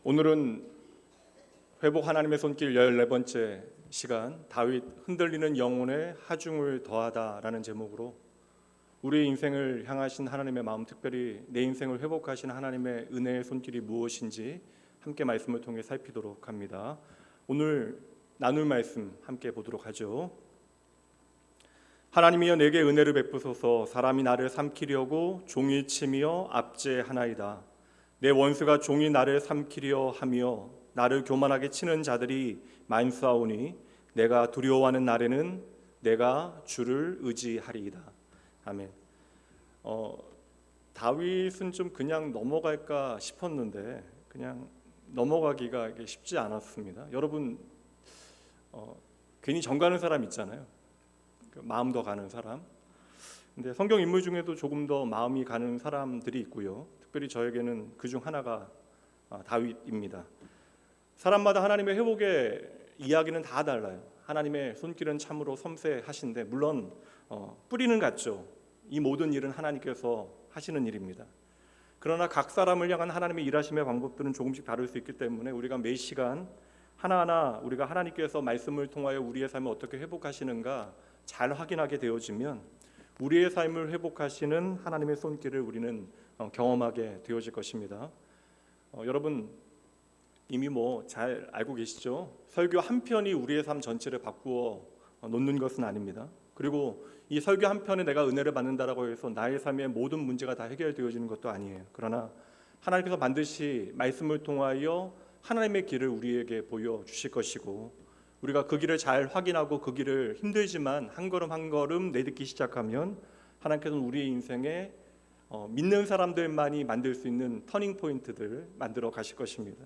오늘은 회복 하나님의 손길 14번째 시간, 다윗 흔들리는 영혼의 하중을 더하다라는 제목으로 우리의 인생을 향하신 하나님의 마음, 특별히 내 인생을 회복하신 하나님의 은혜의 손길이 무엇인지 함께 말씀을 통해 살피도록 합니다. 오늘 나눌 말씀 함께 보도록 하죠. 하나님이여 내게 은혜를 베푸소서. 사람이 나를 삼키려고 종일 치며 압제하나이다. 내 원수가 종일 나를 삼키려 하며 나를 교만하게 치는 자들이 만수하오니 내가 두려워하는 날에는 내가 주를 의지하리이다. 아멘. 다윗은 좀 그냥 넘어갈까 싶었는데 그냥 넘어가기가 쉽지 않았습니다. 여러분 괜히 정 가는 사람 있잖아요. 마음 더 가는 사람. 근데 성경 인물 중에도 조금 더 마음이 가는 사람들이 있고요. 특별히 저에게는 그중 하나가 다윗입니다. 사람마다 하나님의 회복의 이야기는 다 달라요. 하나님의 손길은 참으로 섬세하신데 물론 뿌리는 같죠. 이 모든 일은 하나님께서 하시는 일입니다. 그러나 각 사람을 향한 하나님의 일하심의 방법들은 조금씩 다를 수 있기 때문에 우리가 매 시간 하나하나 우리가 하나님께서 말씀을 통하여 우리의 삶을 어떻게 회복하시는가 잘 확인하게 되어지면 우리의 삶을 회복하시는 하나님의 손길을 우리는 경험하게 되어질 것입니다. 여러분 이미 잘 알고 계시죠? 설교 한 편이 우리의 삶 전체를 바꾸어 놓는 것은 아닙니다. 그리고 이 설교 한 편에 내가 은혜를 받는다라고 해서 나의 삶의 모든 문제가 다 해결되어지는 것도 아니에요. 그러나 하나님께서 반드시 말씀을 통하여 하나님의 길을 우리에게 보여주실 것이고 우리가 그 길을 잘 확인하고 그 길을 힘들지만 한 걸음 한 걸음 내딛기 시작하면 하나님께서는 우리의 인생에 믿는 사람들만이 만들 수 있는 터닝 포인트들 만들어 가실 것입니다.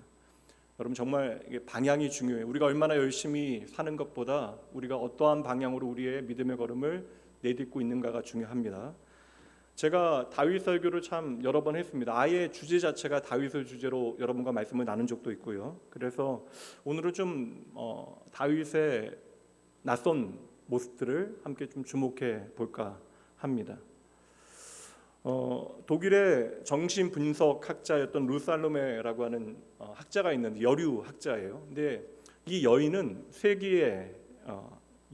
여러분 정말 방향이 중요해요. 우리가 얼마나 열심히 사는 것보다 우리가 어떠한 방향으로 우리의 믿음의 걸음을 내딛고 있는가가 중요합니다. 제가 다윗 설교를 참 여러 번 했습니다. 아예 주제 자체가 다윗을 주제로 여러분과 말씀을 나눈 적도 있고요. 그래서 오늘은 좀 다윗의 낯선 모습들을 함께 좀 주목해 볼까 합니다. 독일의 정신 분석 학자였던 루살로메라고 하는 학자가 있는데 여류 학자예요. 근데 이 여인은 세기의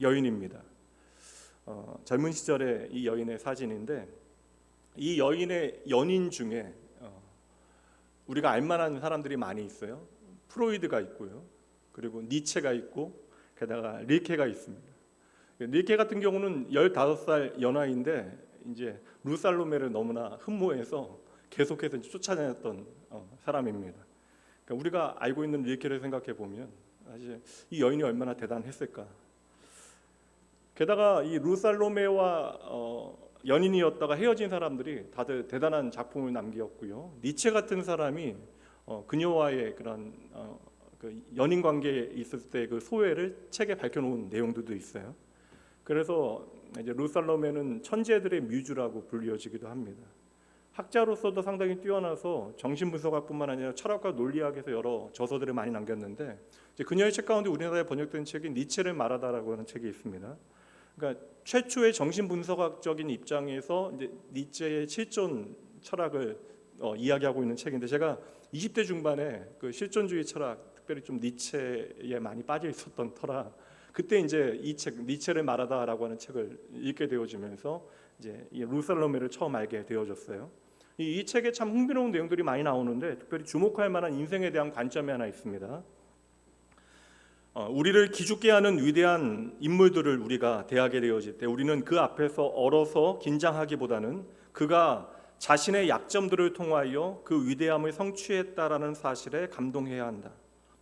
여인입니다. 젊은 시절의 이 여인의 사진인데 이 여인의 연인 중에 우리가 알만한 사람들이 많이 있어요. 프로이드가 있고요. 그리고 니체가 있고 게다가 릴케가 있습니다. 릴케 같은 경우는 15살 연하인데 이제 루살로메를 너무나 흠모해서 계속해서 쫓아다녔던 사람입니다. 그러니까 우리가 알고 있는 릴케를 생각해 보면 사실 이 여인이 얼마나 대단했을까. 게다가 이 루살로메와 연인이었다가 헤어진 사람들이 다들 대단한 작품을 남겼고요. 니체 같은 사람이 그녀와의 그런 그 연인 관계에 있을 때 그 소회를 책에 밝혀놓은 내용들도 있어요. 그래서 이제 루살로메는 천재들의 뮤즈라고 불리어지기도 합니다. 학자로서도 상당히 뛰어나서 정신분석학뿐만 아니라 철학과 논리학에서 여러 저서들을 많이 남겼는데 이제 그녀의 책 가운데 우리나라에 번역된 책이 니체를 말하다라고 하는 책이 있습니다. 그러니까 최초의 정신분석학적인 입장에서 이제 니체의 실존 철학을 이야기하고 있는 책인데 제가 20대 중반에 그 실존주의 철학, 특별히 좀 니체에 많이 빠져 있었던 터라 그때 이제 이 책 니체를 말하다라고 하는 책을 읽게 되어지면서 이제 이 루살로메를 처음 알게 되어졌어요. 이 책에 참 흥미로운 내용들이 많이 나오는데 특별히 주목할 만한 인생에 대한 관점이 하나 있습니다. 우리를 기죽게 하는 위대한 인물들을 우리가 대하게 되어질 때 우리는 그 앞에서 얼어서 긴장하기보다는 그가 자신의 약점들을 통하여 그 위대함을 성취했다라는 사실에 감동해야 한다.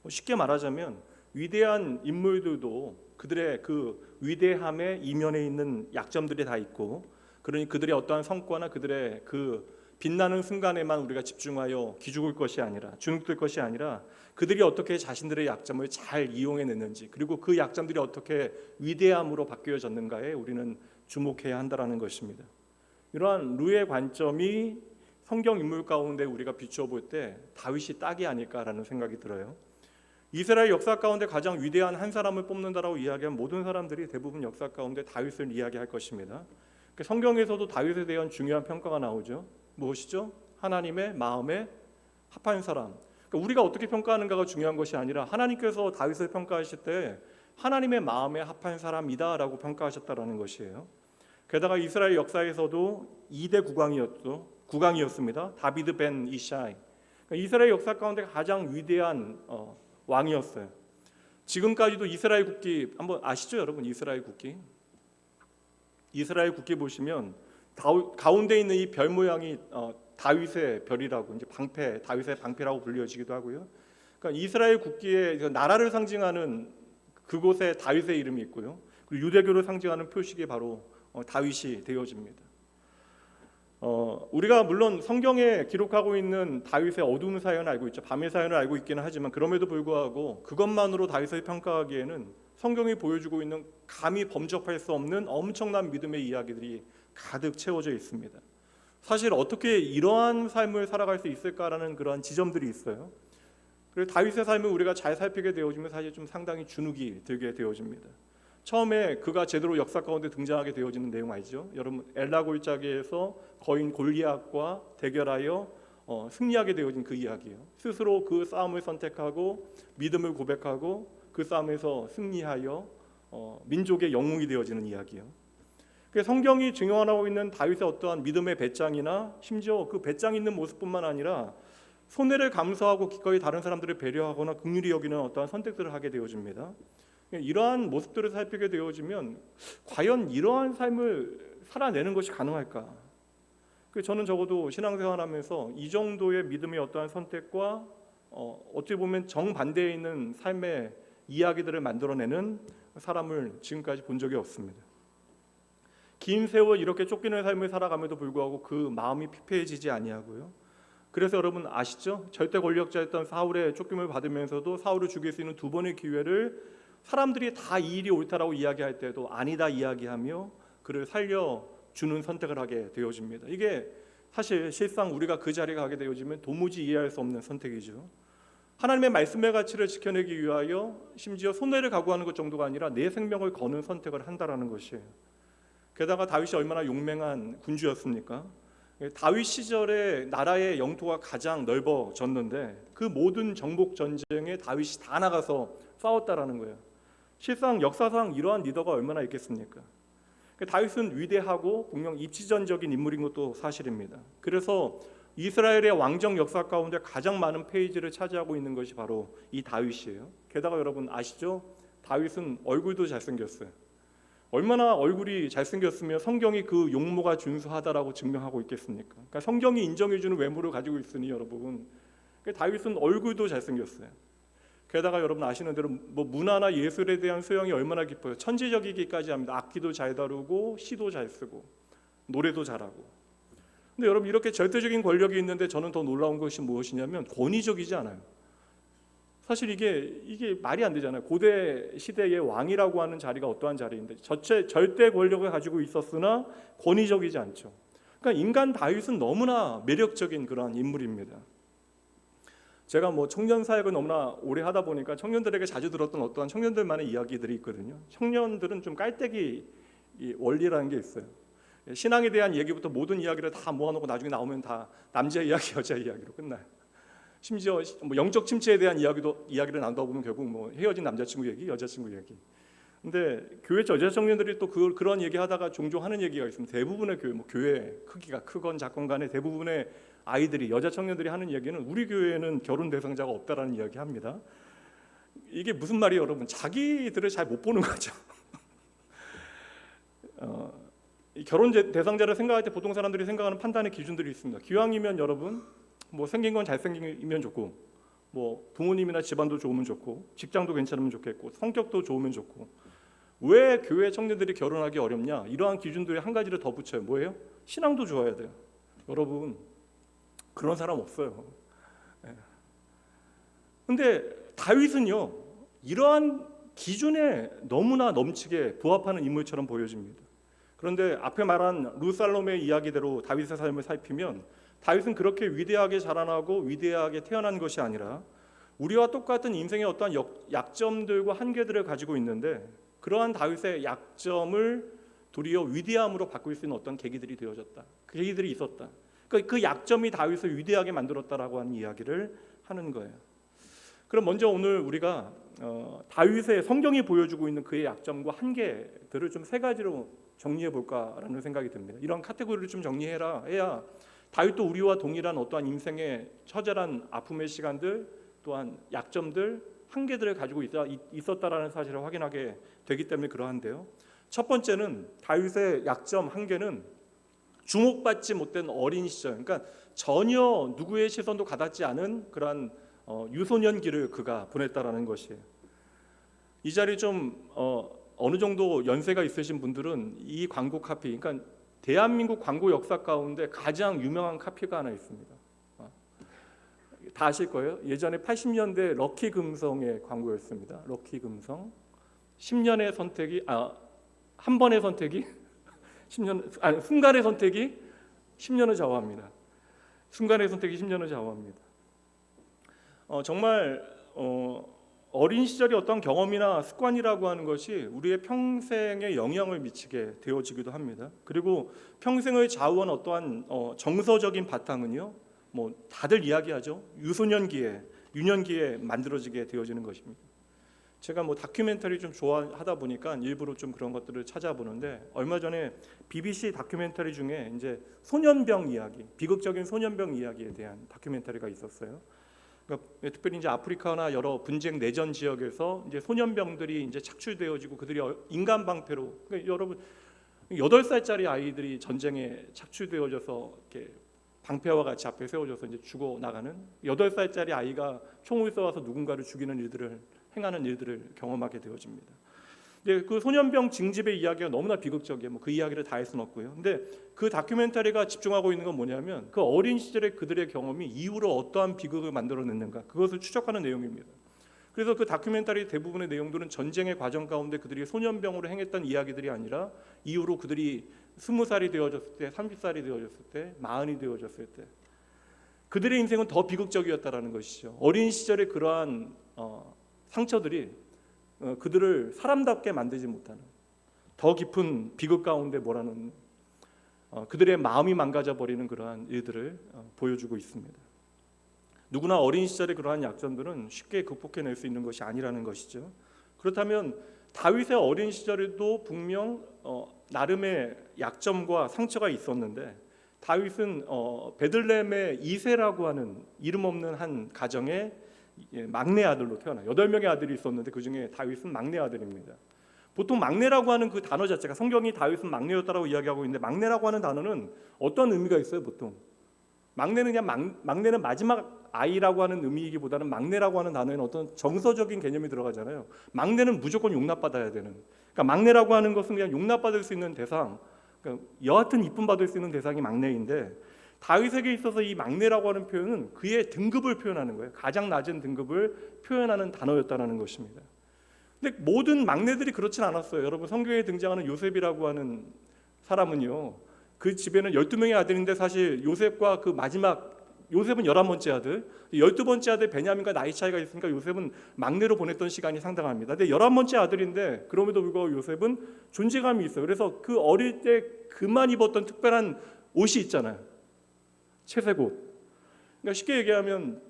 쉽게 말하자면 위대한 인물들도 그들의 그 위대함의 이면에 있는 약점들이 다 있고 그러니 그들의 어떠한 성과나 그들의 그 빛나는 순간에만 우리가 집중하여 기죽을 것이 아니라 주눅들 것이 아니라 그들이 어떻게 자신들의 약점을 잘 이용해냈는지 그리고 그 약점들이 어떻게 위대함으로 바뀌어졌는가에 우리는 주목해야 한다는 것입니다. 이러한 루의 관점이 성경 인물 가운데 우리가 비추어 볼 때 다윗이 딱이 아닐까라는 생각이 들어요. 이스라엘 역사 가운데 가장 위대한 한 사람을 뽑는다라고 이야기한 모든 사람들이 대부분 역사 가운데 다윗을 이야기할 것입니다. 성경에서도 다윗에 대한 중요한 평가가 나오죠. 무엇이죠? 하나님의 마음에 합한 사람. 그러니까 우리가 어떻게 평가하는가가 중요한 것이 아니라 하나님께서 다윗을 평가하실 때 하나님의 마음에 합한 사람이다라고 평가하셨다라는 것이에요. 게다가 이스라엘 역사에서도 2대 국왕이었습니다. 다비드 벤 이샤이. 그러니까 이스라엘 역사 가운데 가장 위대한 왕이었어요. 지금까지도 이스라엘 국기 한번 아시죠, 여러분? 이스라엘 국기. 이스라엘 국기 보시면 가운데 있는 이 별 모양이 다윗의 별이라고, 이제 방패, 다윗의 방패라고 불려지기도 하고요. 그러니까 이스라엘 국기에 나라를 상징하는 그곳에 다윗의 이름이 있고요. 그리고 유대교를 상징하는 표식이 바로 다윗이 되어집니다. 우리가 물론 성경에 기록하고 있는 다윗의 어두운 사연을 알고 있죠. 밤의 사연을 알고 있기는 하지만 그럼에도 불구하고 그것만으로 다윗을 평가하기에는 성경이 보여주고 있는 감히 범접할 수 없는 엄청난 믿음의 이야기들이 가득 채워져 있습니다. 사실 어떻게 이러한 삶을 살아갈 수 있을까라는 그러한 지점들이 있어요. 그래서 다윗의 삶을 우리가 잘 살피게 되어지면 사실 좀 상당히 주눅이 들게 되어집니다. 처음에 그가 제대로 역사 가운데 등장하게 되어지는 내용 알죠? 여러분, 엘라 골짜기에서 거인 골리앗과 대결하여 승리하게 되어진 그 이야기예요. 스스로 그 싸움을 선택하고 믿음을 고백하고 그 싸움에서 승리하여 민족의 영웅이 되어지는 이야기예요. 성경이 증언하고 있는 다윗의 어떠한 믿음의 배짱이나 심지어 그 배짱 있는 모습뿐만 아니라 손해를 감수하고 기꺼이 다른 사람들을 배려하거나 긍휼히 여기는 어떠한 선택들을 하게 되어집니다. 이러한 모습들을 살피게 되어지면 과연 이러한 삶을 살아내는 것이 가능할까? 저는 적어도 신앙생활하면서 이 정도의 믿음의 어떠한 선택과 어찌 보면 정반대에 있는 삶의 이야기들을 만들어내는 사람을 지금까지 본 적이 없습니다. 긴 세월 이렇게 쫓기는 삶을 살아감에도 불구하고 그 마음이 피폐해지지 아니하고요. 그래서 여러분 아시죠? 절대 권력자였던 사울의 쫓김을 받으면서도 사울을 죽일 수 있는 두 번의 기회를 사람들이 다 이 일이 옳다라고 이야기할 때도 아니다 이야기하며 그를 살려주는 선택을 하게 되어집니다. 이게 사실 실상 우리가 그 자리에 가게 되어지면 도무지 이해할 수 없는 선택이죠. 하나님의 말씀의 가치를 지켜내기 위하여 심지어 손해를 각오하는 것 정도가 아니라 내 생명을 거는 선택을 한다라는 것이에요. 게다가 다윗이 얼마나 용맹한 군주였습니까? 다윗 시절에 나라의 영토가 가장 넓어졌는데 그 모든 정복 전쟁에 다윗이 다 나가서 싸웠다라는 거예요. 실상 역사상 이러한 리더가 얼마나 있겠습니까? 다윗은 위대하고 분명 입지전적인 인물인 것도 사실입니다. 그래서 이스라엘의 왕정 역사 가운데 가장 많은 페이지를 차지하고 있는 것이 바로 이 다윗이에요. 게다가 여러분 아시죠? 다윗은 얼굴도 잘생겼어요. 얼마나 얼굴이 잘생겼으면 성경이 그 용모가 준수하다라고 증명하고 있겠습니까? 그러니까 성경이 인정해주는 외모를 가지고 있으니 여러분, 다윗은 얼굴도 잘생겼어요. 게다가 여러분 아시는 대로 문화나 예술에 대한 소양이 얼마나 깊어요. 천재적이기까지 합니다. 악기도 잘 다루고 시도 잘 쓰고 노래도 잘하고. 근데 여러분 이렇게 절대적인 권력이 있는데 저는 더 놀라운 것이 무엇이냐면 권위적이지 않아요. 사실 이게 말이 안 되잖아요. 고대 시대의 왕이라고 하는 자리가 어떠한 자리인데 절대 권력을 가지고 있었으나 권위적이지 않죠. 그러니까 인간 다윗은 너무나 매력적인 그러한 인물입니다. 제가 청년 사역을 너무나 오래 하다 보니까 청년들에게 자주 들었던 어떠한 청년들만의 이야기들이 있거든요. 청년들은 좀 깔때기 원리라는 게 있어요. 신앙에 대한 얘기부터 모든 이야기를 다 모아놓고 나중에 나오면 다 남자 이야기, 여자 이야기로 끝나요. 심지어 영적 침체에 대한 이야기를 나누다 보면 결국 헤어진 남자친구 얘기, 여자친구 얘기. 근데 교회 여자 청년들이 또 그런 얘기하다가 종종 하는 얘기가 있습니다. 대부분의 교회 크기가 크건 작건 간에 대부분의 아이들이 여자 청년들이 하는 얘기는 우리 교회에는 결혼 대상자가 없다라는 이야기합니다. 이게 무슨 말이에요, 여러분? 자기들을 잘 못 보는 거죠. 결혼 대상자를 생각할 때 보통 사람들이 생각하는 판단의 기준들이 있습니다. 기왕이면 여러분 생긴 건 잘생기면 좋고 부모님이나 집안도 좋으면 좋고 직장도 괜찮으면 좋겠고 성격도 좋으면 좋고 왜 교회 청년들이 결혼하기 어렵냐? 이러한 기준들이 한 가지를 더 붙여요. 뭐예요? 신앙도 좋아야 돼요. 여러분 그런 사람 없어요. 근데 다윗은요 이러한 기준에 너무나 넘치게 부합하는 인물처럼 보여집니다. 그런데 앞에 말한 룻살롬의 이야기대로 다윗의 삶을 살피면 다윗은 그렇게 위대하게 자라나고 위대하게 태어난 것이 아니라 우리와 똑같은 인생의 어떠한 약점들과 한계들을 가지고 있는데 그러한 다윗의 약점을 도리어 위대함으로 바꿀 수 있는 어떤 계기들이 되어졌다. 그 계기들이 있었다. 그 약점이 다윗을 위대하게 만들었다라고 하는 이야기를 하는 거예요. 그럼 먼저 오늘 우리가 다윗의 성경이 보여주고 있는 그의 약점과 한계들을 좀 세 가지로 정리해 볼까라는 생각이 듭니다. 이런 카테고리를 좀 해야 다윗도 우리와 동일한 어떠한 인생의 처절한 아픔의 시간들, 또한 약점들, 한계들을 가지고 있었다라는 사실을 확인하게 되기 때문에 그러한데요. 첫 번째는 다윗의 약점, 한계는 주목받지 못된 어린 시절, 그러니까 전혀 누구의 시선도 가닿지 않은 그러한 유소년기를 그가 보냈다라는 것이에요. 이 자리 좀 어느 정도 연세가 있으신 분들은 이 광고 카피, 그러니까 대한민국 광고 역사 가운데 가장 유명한 카피가 하나 있습니다. 다 아실 거예요. 예전에 80년대 럭키 금성의 광고였습니다. 럭키 금성. 10년의 선택이 한 번의 선택이 10년 순간의 선택이 10년을 좌우합니다. 순간의 선택이 10년을 좌우합니다. 정말 어린 시절의 어떤 경험이나 습관이라고 하는 것이 우리의 평생에 영향을 미치게 되어지기도 합니다. 그리고 평생을 좌우한 어떠한 정서적인 바탕은요, 뭐 다들 이야기하죠. 유년기에 만들어지게 되어지는 것입니다. 제가 뭐 다큐멘터리 좀 좋아하다 보니까 일부러 좀 그런 것들을 찾아보는데, 얼마 전에 BBC 다큐멘터리 중에 이제 소년병 이야기, 비극적인 소년병 이야기에 대한 다큐멘터리가 있었어요. 그러니까 특별히 이제 아프리카나 여러 분쟁 내전 지역에서 이제 소년병들이 이제 착출되어지고 그들이 인간 방패로, 그러니까 여러분 8살짜리 아이들이 전쟁에 착출되어져서 이렇게 방패와 같이 앞에 세워져서 이제 죽어 나가는 8살짜리 아이가 총을 쏘아서 누군가를 죽이는 일들을 행하는 일들을 경험하게 되어집니다. 근데 그 소년병 징집의 이야기가 너무나 비극적이에요. 뭐 그 이야기를 다 할 수는 없고요. 근데 그 다큐멘터리가 집중하고 있는 건 뭐냐면 그 어린 시절의 그들의 경험이 이후로 어떠한 비극을 만들어냈는가, 그것을 추적하는 내용입니다. 그래서 그 다큐멘터리 대부분의 내용들은 전쟁의 과정 가운데 그들이 소년병으로 행했던 이야기들이 아니라 이후로 그들이 20살이 되어졌을 때, 30살이 되어졌을 때, 40이 되어졌을 때 그들의 인생은 더 비극적이었다라는 것이죠. 어린 시절의 그러한 상처들이 그들을 사람답게 만들지 못하는 더 깊은 비극 가운데 몰아넣는 그들의 마음이 망가져 버리는 그러한 일들을 보여주고 있습니다. 누구나 어린 시절의 그러한 약점들은 쉽게 극복해낼 수 있는 것이 아니라는 것이죠. 그렇다면 다윗의 어린 시절에도 분명 나름의 약점과 상처가 있었는데, 다윗은 베들레헴의 이새라고 하는 이름 없는 한 가정의 막내 아들로 태어나요. 8명의 아들이 있었는데 그 중에 다윗은 막내 아들입니다. 보통 막내라고 하는 그 단어 자체가, 성경이 다윗은 막내였다라고 이야기하고 있는데 막내라고 하는 단어는 어떤 의미가 있어요? 보통 막내는 그냥 막내는 마지막 아이라고 하는 의미이기보다는 막내라고 하는 단어에는 어떤 정서적인 개념이 들어가잖아요. 막내는 무조건 용납받아야 되는, 그러니까 막내라고 하는 것은 그냥 용납받을 수 있는 대상, 그러니까 여하튼 이쁨 받을 수 있는 대상이 막내인데, 다윗에게 있어서 이 막내라고 하는 표현은 그의 등급을 표현하는 거예요. 가장 낮은 등급을 표현하는 단어였다는 것입니다. 근데 모든 막내들이 그렇진 않았어요. 여러분, 성경에 등장하는 요셉이라고 하는 사람은요, 그 집에는 12명의 아들인데 사실 요셉과 그 마지막, 요셉은 11번째 아들, 12번째 아들 베냐민과 나이 차이가 있으니까 요셉은 막내로 보냈던 시간이 상당합니다. 근데 11번째 아들인데 그럼에도 불구하고 요셉은 존재감이 있어요. 그래서 그 어릴 때 그만 입었던 특별한 옷이 있잖아요. 채색옷. 그러니까 쉽게 얘기하면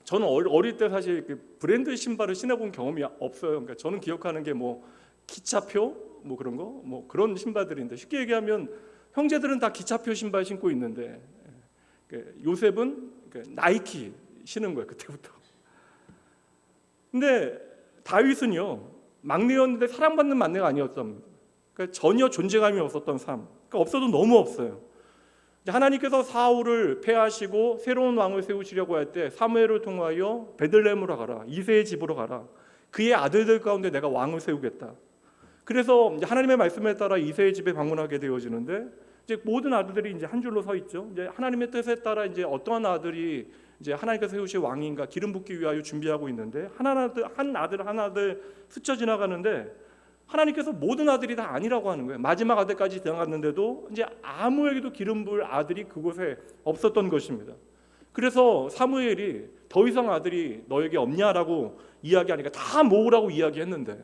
저는 어릴 때 사실 브랜드 신발을 신어본 경험이 없어요. 그러니까 저는 기억하는 게 뭐 기차표 뭐 그런 거, 뭐 그런 신발들인데, 쉽게 얘기하면 형제들은 다 기차표 신발 신고 있는데 요셉은 나이키 신은 거예요, 그때부터. 근데 다윗은요, 막내였는데 사랑받는 막내가 아니었던, 그러니까 전혀 존재감이 없었던 삶. 그러니까 없어도 너무 없어요. 하나님께서 사울을 패하시고 새로운 왕을 세우시려고 할 때 사무엘을 통하여 베들레헴으로 가라, 이새의 집으로 가라, 그의 아들들 가운데 내가 왕을 세우겠다. 그래서 하나님의 말씀에 따라 이새의 집에 방문하게 되어지는데, 이제 모든 아들들이 이제 한 줄로 서 있죠. 이제 하나님의 뜻에 따라 이제 어떠한 아들이 이제 하나님께서 세우실 왕인가 기름 붓기 위하여 준비하고 있는데, 한 아들 스쳐 지나가는데 하나님께서 모든 아들이 다 아니라고 하는 거예요. 마지막 아들까지 지나갔는데도 이제 아무에게도 기름 부을 아들이 그곳에 없었던 것입니다. 그래서 사무엘이 더 이상 아들이 너에게 없냐라고 이야기하니까 다 모으라고 이야기했는데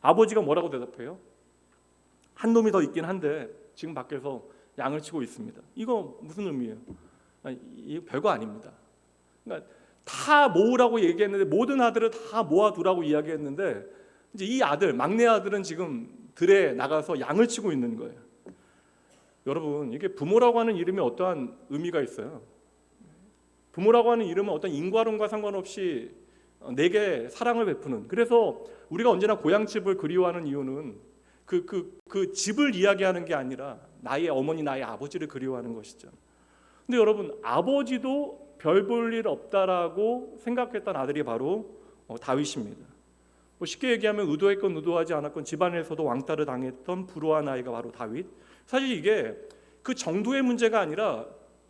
아버지가 뭐라고 대답해요? 한 놈이 더 있긴 한데 지금 밖에서 양을 치고 있습니다. 이거 무슨 의미예요? 이거 별거 아닙니다. 그러니까 다 모으라고 얘기했는데 모든 아들을 다 모아두라고 이야기했는데 이제 이 아들, 막내 아들은 지금 들에 나가서 양을 치고 있는 거예요. 여러분, 이게 부모라고 하는 이름이 어떠한 의미가 있어요. 부모라고 하는 이름은 어떤 인과론과 상관없이 내게 사랑을 베푸는, 그래서 우리가 언제나 고향집을 그리워하는 이유는 그 집을 이야기하는 게 아니라 나의 어머니, 나의 아버지를 그리워하는 것이죠. 근데 여러분, 아버지도 별 볼 일 없다라고 생각했던 아들이 바로 다윗입니다. 뭐 쉽게 얘기하면 의도했건 의도하지 않았건 집안에서도 왕따를 당했던 불우한 아이가 바로 다윗. 사실 이게 그 정도의 문제가 아니라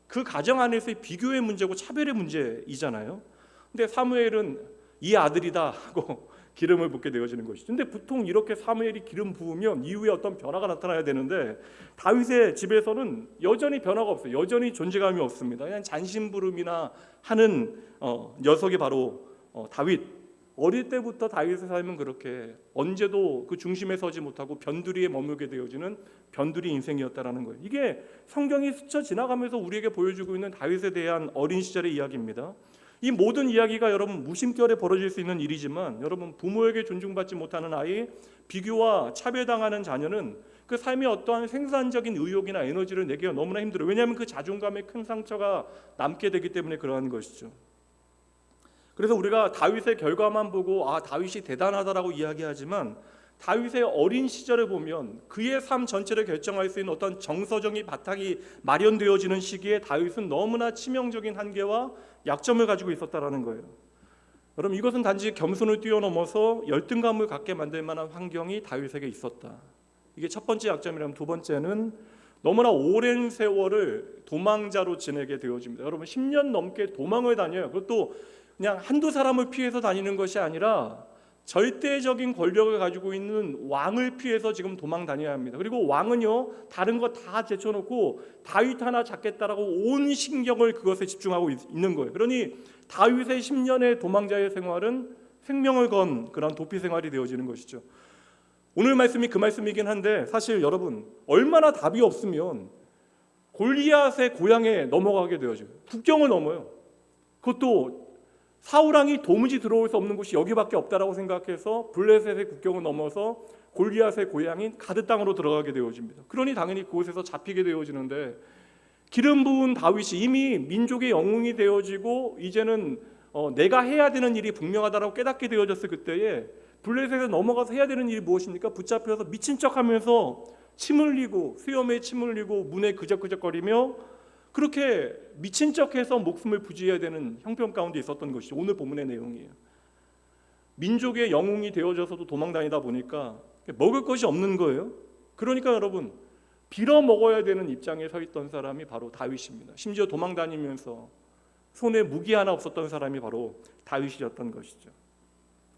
그 가정 안에서의 비교의 문제고 차별의 문제이잖아요. 근데 사무엘은 이 아들이다 하고 기름을 붓게 되어지는 것이죠. 근데 보통 이렇게 사무엘이 기름 부으면 이후에 어떤 변화가 나타나야 되는데 다윗의 집에서는 여전히 변화가 없어요. 여전히 존재감이 없습니다. 그냥 잔심부름이나 하는 녀석이 바로 다윗. 어릴 때부터 다윗의 삶은 그렇게 언제도 그 중심에 서지 못하고 변두리에 머물게 되어지는 변두리 인생이었다라는 거예요. 이게 성경이 스쳐 지나가면서 우리에게 보여주고 있는 다윗에 대한 어린 시절의 이야기입니다. 이 모든 이야기가 여러분 무심결에 벌어질 수 있는 일이지만 여러분, 부모에게 존중받지 못하는 아이, 비교와 차별당하는 자녀는 그 삶에 어떠한 생산적인 의욕이나 에너지를 내기가 너무나 힘들어요. 왜냐하면 그 자존감에 큰 상처가 남게 되기 때문에 그러한 것이죠. 그래서 우리가 다윗의 결과만 보고 다윗이 대단하다라고 이야기하지만 다윗의 어린 시절을 보면 그의 삶 전체를 결정할 수 있는 어떤 정서적인 바탕이 마련되어지는 시기에 다윗은 너무나 치명적인 한계와 약점을 가지고 있었다라는 거예요. 여러분, 이것은 단지 겸손을 뛰어넘어서 열등감을 갖게 만들 만한 환경이 다윗에게 있었다. 이게 첫 번째 약점이라면, 두 번째는 너무나 오랜 세월을 도망자로 지내게 되어집니다. 여러분, 10년 넘게 도망을 다녀요. 그것도 그냥 한두 사람을 피해서 다니는 것이 아니라 절대적인 권력을 가지고 있는 왕을 피해서 지금 도망 다녀야 합니다. 그리고 왕은요, 다른 거 다 제쳐놓고 다윗 하나 잡겠다라고 온 신경을 그것에 집중하고 있는 거예요. 그러니 다윗의 10년의 도망자의 생활은 생명을 건 그런 도피 생활이 되어지는 것이죠. 오늘 말씀이 그 말씀이긴 한데 사실 여러분, 얼마나 답이 없으면 골리앗의 고향에 넘어가게 되어져요. 국경을 넘어요. 그것도 사울왕이 도무지 들어올 수 없는 곳이 여기밖에 없다라고 생각해서 블레셋의 국경을 넘어서 골리앗의 고향인 가드 땅으로 들어가게 되어집니다. 그러니 당연히 그곳에서 잡히게 되어지는데, 기름 부은 다윗이 이미 민족의 영웅이 되어지고 이제는 내가 해야 되는 일이 분명하다라고 깨닫게 되어졌을 그때에 블레셋에 넘어가서 해야 되는 일이 무엇입니까? 붙잡혀서 미친 척하면서 침 흘리고 수염에 침 흘리고 문에 그적그적거리며 그렇게 미친 척해서 목숨을 부지해야 되는 형편 가운데 있었던 것이 오늘 본문의 내용이에요. 민족의 영웅이 되어져서도 도망다니다 보니까 먹을 것이 없는 거예요. 그러니까 여러분, 빌어 먹어야 되는 입장에 서 있던 사람이 바로 다윗입니다. 심지어 도망다니면서 손에 무기 하나 없었던 사람이 바로 다윗이었던 것이죠.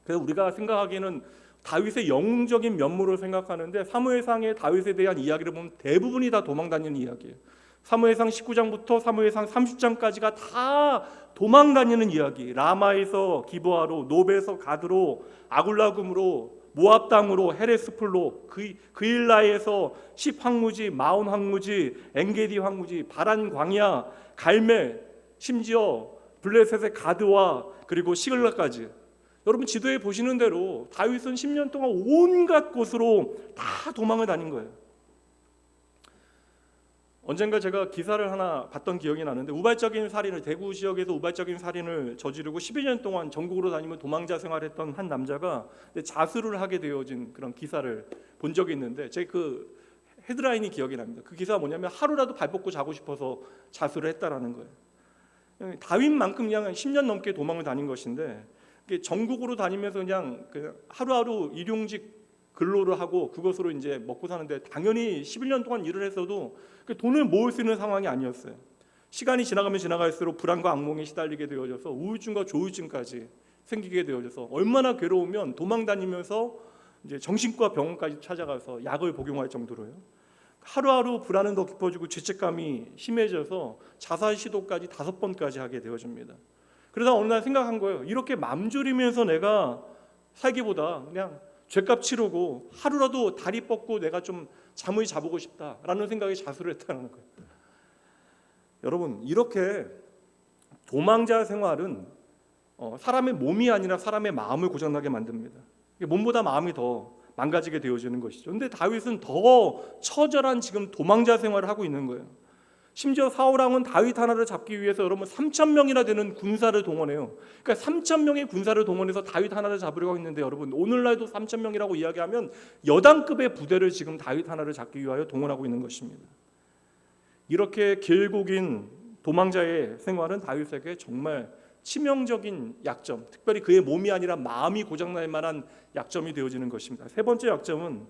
그래서 우리가 생각하기에는 다윗의 영웅적인 면모를 생각하는데 사무엘상의 다윗에 대한 이야기를 보면 대부분이 다 도망다니는 이야기예요. 사무엘상 19장부터 사무엘상 30장까지가 다 도망다니는 이야기. 라마에서 기브아로, 노베에서 가드로, 아굴라금으로, 모압 땅으로, 헤레스풀로, 그일라에서 10황무지, 마온 황무지, 엔게디 황무지, 바란 광야, 갈멜, 심지어 블레셋의 가드와 그리고 시글라까지. 여러분, 지도에 보시는 대로 다윗은 10년 동안 온갖 곳으로 다 도망을 다닌 거예요. 언젠가 제가 기사를 하나 봤던 기억이 나는데, 우발적인 살인을, 대구 지역에서 우발적인 살인을 저지르고 12년 동안 전국으로 다니며 도망자 생활했던 한 남자가 자수를 하게 되어진 그런 기사를 본 적이 있는데, 제 그 헤드라인이 기억이 납니다. 그 기사가 뭐냐면 하루라도 발 뻗고 자고 싶어서 자수를 했다라는 거예요. 다윗만큼 그냥 10년 넘게 도망을 다닌 것인데, 전국으로 다니면서 그냥 하루하루 일용직 근로를 하고 그것으로 이제 먹고 사는데, 당연히 11년 동안 일을 했어도 돈을 모을 수 있는 상황이 아니었어요. 시간이 지나가면 지나갈수록 불안과 악몽에 시달리게 되어져서 우울증과 조울증까지 생기게 되어져서 얼마나 괴로우면 도망다니면서 이제 정신과 병원까지 찾아가서 약을 복용할 정도로요. 하루하루 불안은 더 깊어지고 죄책감이 심해져서 자살 시도까지 5번까지 하게 되어집니다. 그러다 어느 날 생각한 거예요. 이렇게 맘졸이면서 내가 살기보다 그냥 죄값 치르고 하루라도 다리 뻗고 내가 좀 잠을 자보고 싶다라는 생각에 자수를 했다는 거예요. 여러분, 이렇게 도망자 생활은 사람의 몸이 아니라 사람의 마음을 고장나게 만듭니다. 몸보다 마음이 더 망가지게 되어지는 것이죠. 그런데 다윗은 더 처절한 지금 도망자 생활을 하고 있는 거예요. 심지어 사울 왕은 다윗 하나를 잡기 위해서 여러분 3,000명이나 되는 군사를 동원해요. 그러니까 3,000명의 군사를 동원해서 다윗 하나를 잡으려고 했는데 여러분 오늘날도 3,000명이라고 이야기하면 여단급의 부대를 지금 다윗 하나를 잡기 위하여 동원하고 있는 것입니다. 이렇게 길고 긴 도망자의 생활은 다윗에게 정말 치명적인 약점, 특별히 그의 몸이 아니라 마음이 고장날 만한 약점이 되어지는 것입니다. 세 번째 약점은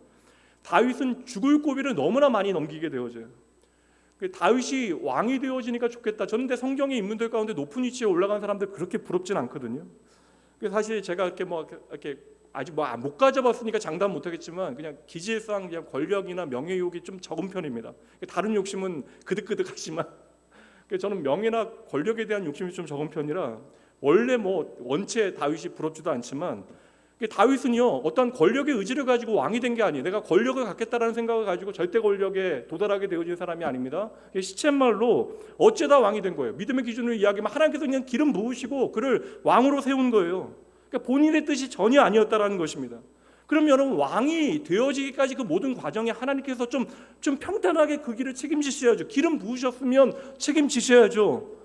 다윗은 죽을 고비를 너무나 많이 넘기게 되어져요. 다윗이 왕이 되어지니까 좋겠다. 저는 근데 성경의 인물들 가운데 높은 위치에 올라간 사람들 그렇게 부럽진 않거든요. 사실 제가 이렇게 아직 못 가져봤으니까 장담 못하겠지만 그냥 기질상 그냥 권력이나 명예욕이 좀 적은 편입니다. 다른 욕심은 그득그득하지만 저는 명예나 권력에 대한 욕심이 좀 적은 편이라 원래 원체 다윗이 부럽지도 않지만 다윗은요 어떤 권력의 의지를 가지고 왕이 된 게 아니에요. 내가 권력을 갖겠다라는 생각을 가지고 절대 권력에 도달하게 되어진 사람이 아닙니다. 시쳇말로 어째다 왕이 된 거예요. 믿음의 기준으로 이야기하면 하나님께서 그냥 기름 부으시고 그를 왕으로 세운 거예요. 그러니까 본인의 뜻이 전혀 아니었다라는 것입니다. 그럼 여러분 왕이 되어지기까지 그 모든 과정에 하나님께서 좀 평탄하게 그 길을 책임지셔야죠. 기름 부으셨으면 책임지셔야죠.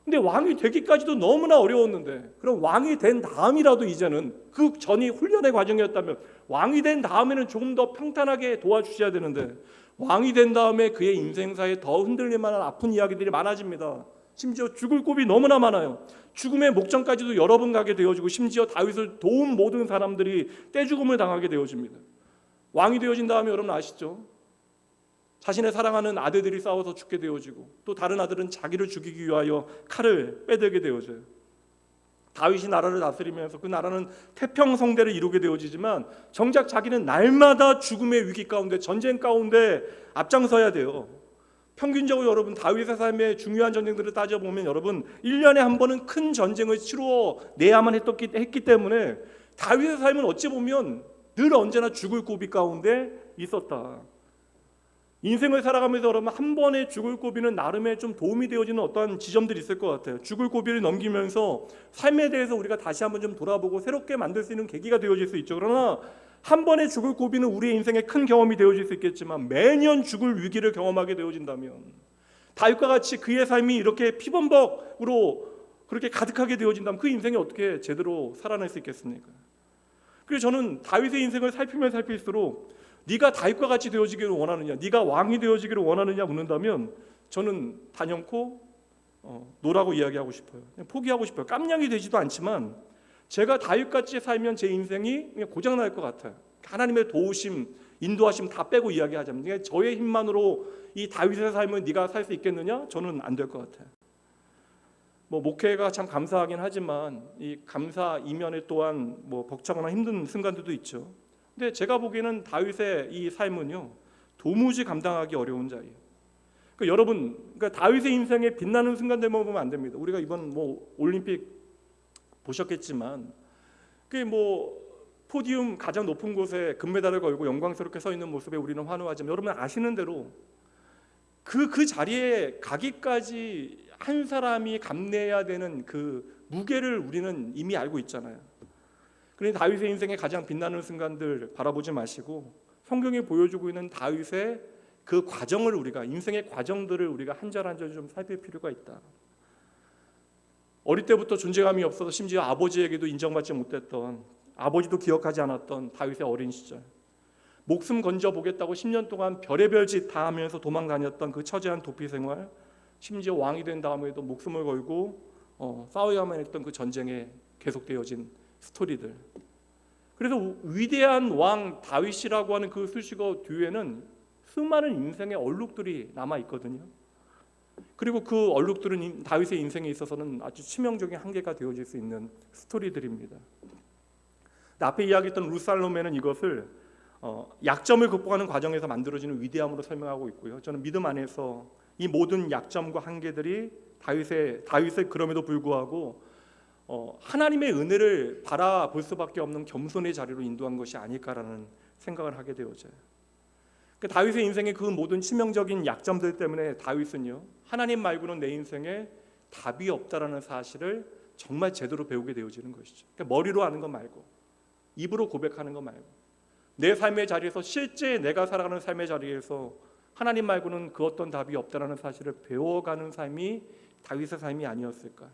근데 왕이 되기까지도 너무나 어려웠는데 그럼 왕이 된 다음이라도 이제는 그 전이 훈련의 과정이었다면 왕이 된 다음에는 조금 더 평탄하게 도와주셔야 되는데 왕이 된 다음에 그의 인생사에 더 흔들릴 만한 아픈 이야기들이 많아집니다. 심지어 죽을 곱이 너무나 많아요. 죽음의 목전까지도 여러 번 가게 되어지고 심지어 다윗을 도운 모든 사람들이 떼죽음을 당하게 되어집니다. 왕이 되어진 다음에 여러분 아시죠? 자신의 사랑하는 아들들이 싸워서 죽게 되어지고 또 다른 아들은 자기를 죽이기 위하여 칼을 빼들게 되어져요. 다윗이 나라를 다스리면서 그 나라는 태평성대를 이루게 되어지지만 정작 자기는 날마다 죽음의 위기 가운데 전쟁 가운데 앞장서야 돼요. 평균적으로 여러분 다윗의 삶의 중요한 전쟁들을 따져보면 여러분 1년에 한 번은 큰 전쟁을 치루어내야만 했기 때문에 다윗의 삶은 어찌 보면 늘 언제나 죽을 고비 가운데 있었다. 인생을 살아가면서 여러분 한 번의 죽을 고비는 나름의 좀 도움이 되어지는 어떤 지점들이 있을 것 같아요. 죽을 고비를 넘기면서 삶에 대해서 우리가 다시 한번 좀 돌아보고 새롭게 만들 수 있는 계기가 되어질 수 있죠. 그러나 한 번의 죽을 고비는 우리의 인생에 큰 경험이 되어질 수 있겠지만 매년 죽을 위기를 경험하게 되어진다면 다윗과 같이 그의 삶이 이렇게 피범벅으로 그렇게 가득하게 되어진다면 그 인생이 어떻게 제대로 살아낼 수 있겠습니까? 그래서 저는 다윗의 인생을 살피면 살필수록 네가 다윗과 같이 되어지기를 원하느냐, 네가 왕이 되어지기를 원하느냐 묻는다면 저는 단연코 노라고 이야기하고 싶어요. 그냥 포기하고 싶어요. 깜냥이 되지도 않지만 제가 다윗같이 살면 제 인생이 그냥 고장날 것 같아요. 하나님의 도우심, 인도하심 다 빼고 이야기하자면 저의 힘만으로 이 다윗의 삶을 네가 살 수 있겠느냐? 저는 안 될 것 같아요. 목회가 참 감사하긴 하지만 이 감사 이면에 또한 벅차거나 힘든 순간들도 있죠. 근데 제가 보기에는 다윗의 이 삶은요 도무지 감당하기 어려운 자예요. 여러분, 다윗의 인생에 빛나는 순간들만 보면 안 됩니다. 우리가 이번 올림픽 보셨겠지만 포디움 가장 높은 곳에 금메달을 걸고 영광스럽게 서 있는 모습에 우리는 환호하지만 여러분 아시는 대로 그 자리에 가기까지 한 사람이 감내해야 되는 그 무게를 우리는 이미 알고 있잖아요. 그러니 다윗의 인생의 가장 빛나는 순간들 바라보지 마시고 성경이 보여주고 있는 다윗의 그 과정을 우리가 인생의 과정들을 우리가 한 절 한 절 좀 살필 필요가 있다. 어릴 때부터 존재감이 없어서 심지어 아버지에게도 인정받지 못했던 아버지도 기억하지 않았던 다윗의 어린 시절 목숨 건져보겠다고 10년 동안 별의별 짓 다 하면서 도망다녔던 그 처지한 도피 생활 심지어 왕이 된 다음에도 목숨을 걸고 싸워야만 했던 그 전쟁에 계속되어진 스토리들. 그래서 위대한 왕 다윗이라고 하는 그 수식어 뒤에는 수많은 인생의 얼룩들이 남아 있거든요. 그리고 그 얼룩들은 다윗의 인생에 있어서는 아주 치명적인 한계가 되어질 수 있는 스토리들입니다. 앞에 이야기했던 룻살롬에는 이것을 약점을 극복하는 과정에서 만들어지는 위대함으로 설명하고 있고요. 저는 믿음 안에서 이 모든 약점과 한계들이 다윗의 그럼에도 불구하고 하나님의 은혜를 바라볼 수밖에 없는 겸손의 자리로 인도한 것이 아닐까라는 생각을 하게 되어져요. 다윗의 인생의 그 모든 치명적인 약점들 때문에 다윗은요 하나님 말고는 내 인생에 답이 없다라는 사실을 정말 제대로 배우게 되어지는 것이죠. 그러니까 머리로 하는 것 말고 입으로 고백하는 것 말고 내 삶의 자리에서 실제 내가 살아가는 삶의 자리에서 하나님 말고는 그 어떤 답이 없다라는 사실을 배워가는 삶이 다윗의 삶이 아니었을까.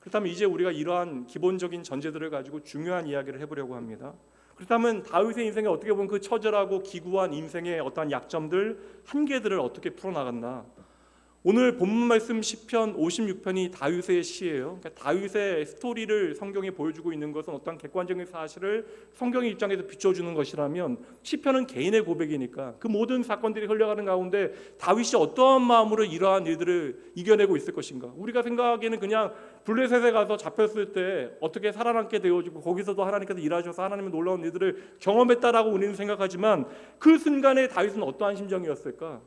그렇다면 이제 우리가 이러한 기본적인 전제들을 가지고 중요한 이야기를 해보려고 합니다. 그렇다면 다윗의 인생에 어떻게 보면 그 처절하고 기구한 인생의 어떠한 약점들, 한계들을 어떻게 풀어나갔나. 오늘 본문 말씀 시편 56편이 다윗의 시예요. 그러니까 다윗의 스토리를 성경에 보여주고 있는 것은 어떤 객관적인 사실을 성경의 입장에서 비춰주는 것이라면 시편은 개인의 고백이니까 그 모든 사건들이 흘러가는 가운데 다윗이 어떠한 마음으로 이러한 일들을 이겨내고 있을 것인가. 우리가 생각하기에는 그냥 블레셋에 가서 잡혔을 때 어떻게 살아남게 되어지고 거기서도 하나님께서 일하셔서 하나님의 놀라운 일들을 경험했다라고 우리는 생각하지만 그 순간에 다윗은 어떠한 심정이었을까.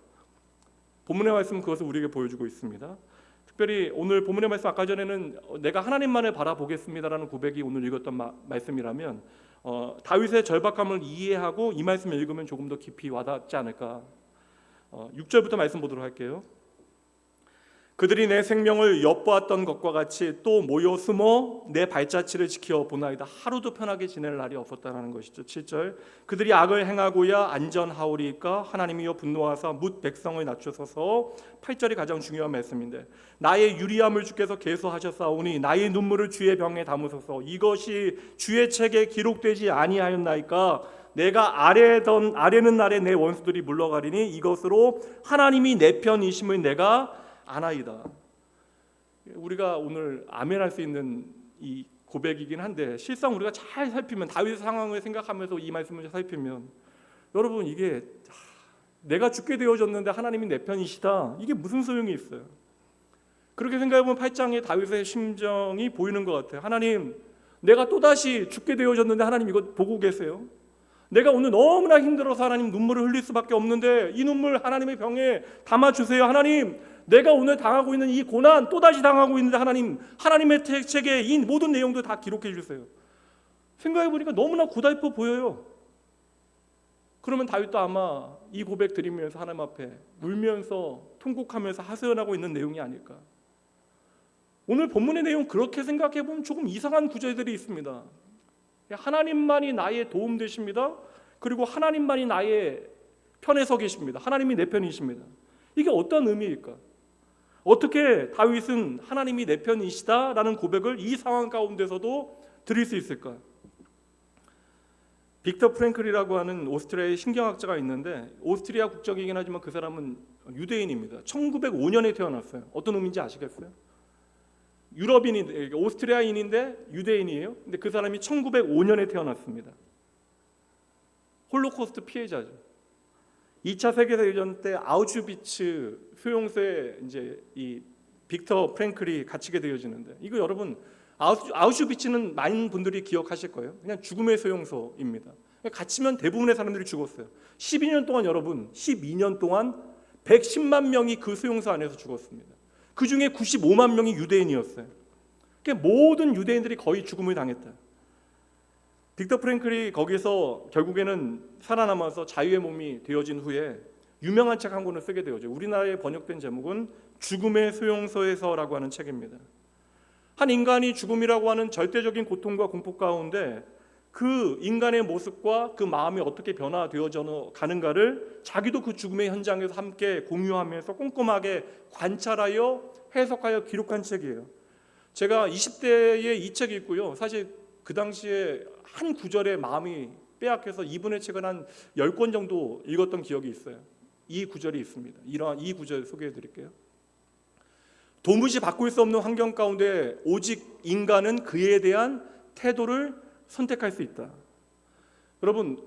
본문의 말씀은 그것을 우리에게 보여주고 있습니다. 특별히 오늘 본문의 말씀 아까 전에는 내가 하나님만을 바라보겠습니다라는 고백이 오늘 읽었던 말씀이라면 다윗의 절박함을 이해하고 이 말씀을 읽으면 조금 더 깊이 와닿지 않을까. 6절부터 말씀 보도록 할게요. 그들이 내 생명을 엿보았던 것과 같이 또 모여 숨어 내 발자취를 지켜보나이다. 하루도 편하게 지낼 날이 없었다는 것이죠. 7절 그들이 악을 행하고야 안전하오리까 하나님이여 분노하사 뭇 백성을 낮추소서. 8절이 가장 중요한 말씀인데 나의 유리함을 주께서 계수하셨사오니 나의 눈물을 주의 병에 담으소서. 이것이 주의 책에 기록되지 아니하였나이까 내가 아뢰는 날에 내 원수들이 물러가리니 이것으로 하나님이 내 편이심을 내가 아나이다. 우리가 오늘 아멘할 수 있는 이 고백이긴 한데 실상 우리가 잘 살피면 다윗의 상황을 생각하면서 이 말씀을 살피면 여러분 이게 내가 죽게 되어졌는데 하나님이 내 편이시다. 이게 무슨 소용이 있어요? 그렇게 생각해보면 8장의 다윗의 심정이 보이는 것 같아요. 하나님 내가 또다시 죽게 되어졌는데 하나님 이거 보고 계세요? 내가 오늘 너무나 힘들어서 하나님 눈물을 흘릴 수밖에 없는데 이 눈물 하나님의 병에 담아주세요. 하나님 내가 오늘 당하고 있는 이 고난 또다시 당하고 있는데 하나님의 책에 이 모든 내용도 다 기록해 주세요. 생각해보니까 너무나 고달퍼 보여요. 그러면 다윗도 아마 이 고백 드리면서 하나님 앞에 울면서 통곡하면서 하소연하고 있는 내용이 아닐까. 오늘 본문의 내용 그렇게 생각해보면 조금 이상한 구절들이 있습니다. 하나님만이 나의 도움 되십니다. 그리고 하나님만이 나의 편에 서 계십니다. 하나님이 내 편이십니다. 이게 어떤 의미일까? 어떻게 다윗은 하나님이 내 편이시다라는 고백을 이 상황 가운데서도 드릴 수 있을까? 빅터 프랭클이라고 하는 오스트리아의 신경학자가 있는데 오스트리아 국적이긴 하지만 그 사람은 유대인입니다. 1905년에 태어났어요. 어떤 의미인지 아시겠어요? 유럽인인데 오스트리아인인데 유대인이에요. 근데 그 사람이 1905년에 태어났습니다. 홀로코스트 피해자죠. 2차 세계대전 때 아우슈비츠 수용소에 이제 이 빅터 프랭클이 갇히게 되어지는데 이거 여러분 아우슈비츠는 많은 분들이 기억하실 거예요. 그냥 죽음의 수용소입니다. 갇히면 대부분의 사람들이 죽었어요. 12년 동안 여러분 12년 동안 110만 명이 그 수용소 안에서 죽었습니다. 그 중에 95만 명이 유대인이었어요. 그러니까 모든 유대인들이 거의 죽음을 당했다. 빅터 프랭클이 거기서 결국에는 살아남아서 자유의 몸이 되어진 후에 유명한 책 한 권을 쓰게 되어죠. 우리나라에 번역된 제목은 죽음의 수용소에서라고 하는 책입니다. 한 인간이 죽음이라고 하는 절대적인 고통과 공포 가운데 그 인간의 모습과 그 마음이 어떻게 변화되어져 가는가를 자기도 그 죽음의 현장에서 함께 공유하면서 꼼꼼하게 관찰하여 해석하여 기록한 책이에요. 제가 20대에 이 책이 있고요. 사실 그 당시에 한 구절에 마음이 빼앗겨서 이분의 책을 한 10권 정도 읽었던 기억이 있어요. 이 구절이 있습니다. 이 구절 소개해 드릴게요. 도무지 바꿀 수 없는 환경 가운데 오직 인간은 그에 대한 태도를 선택할 수 있다. 여러분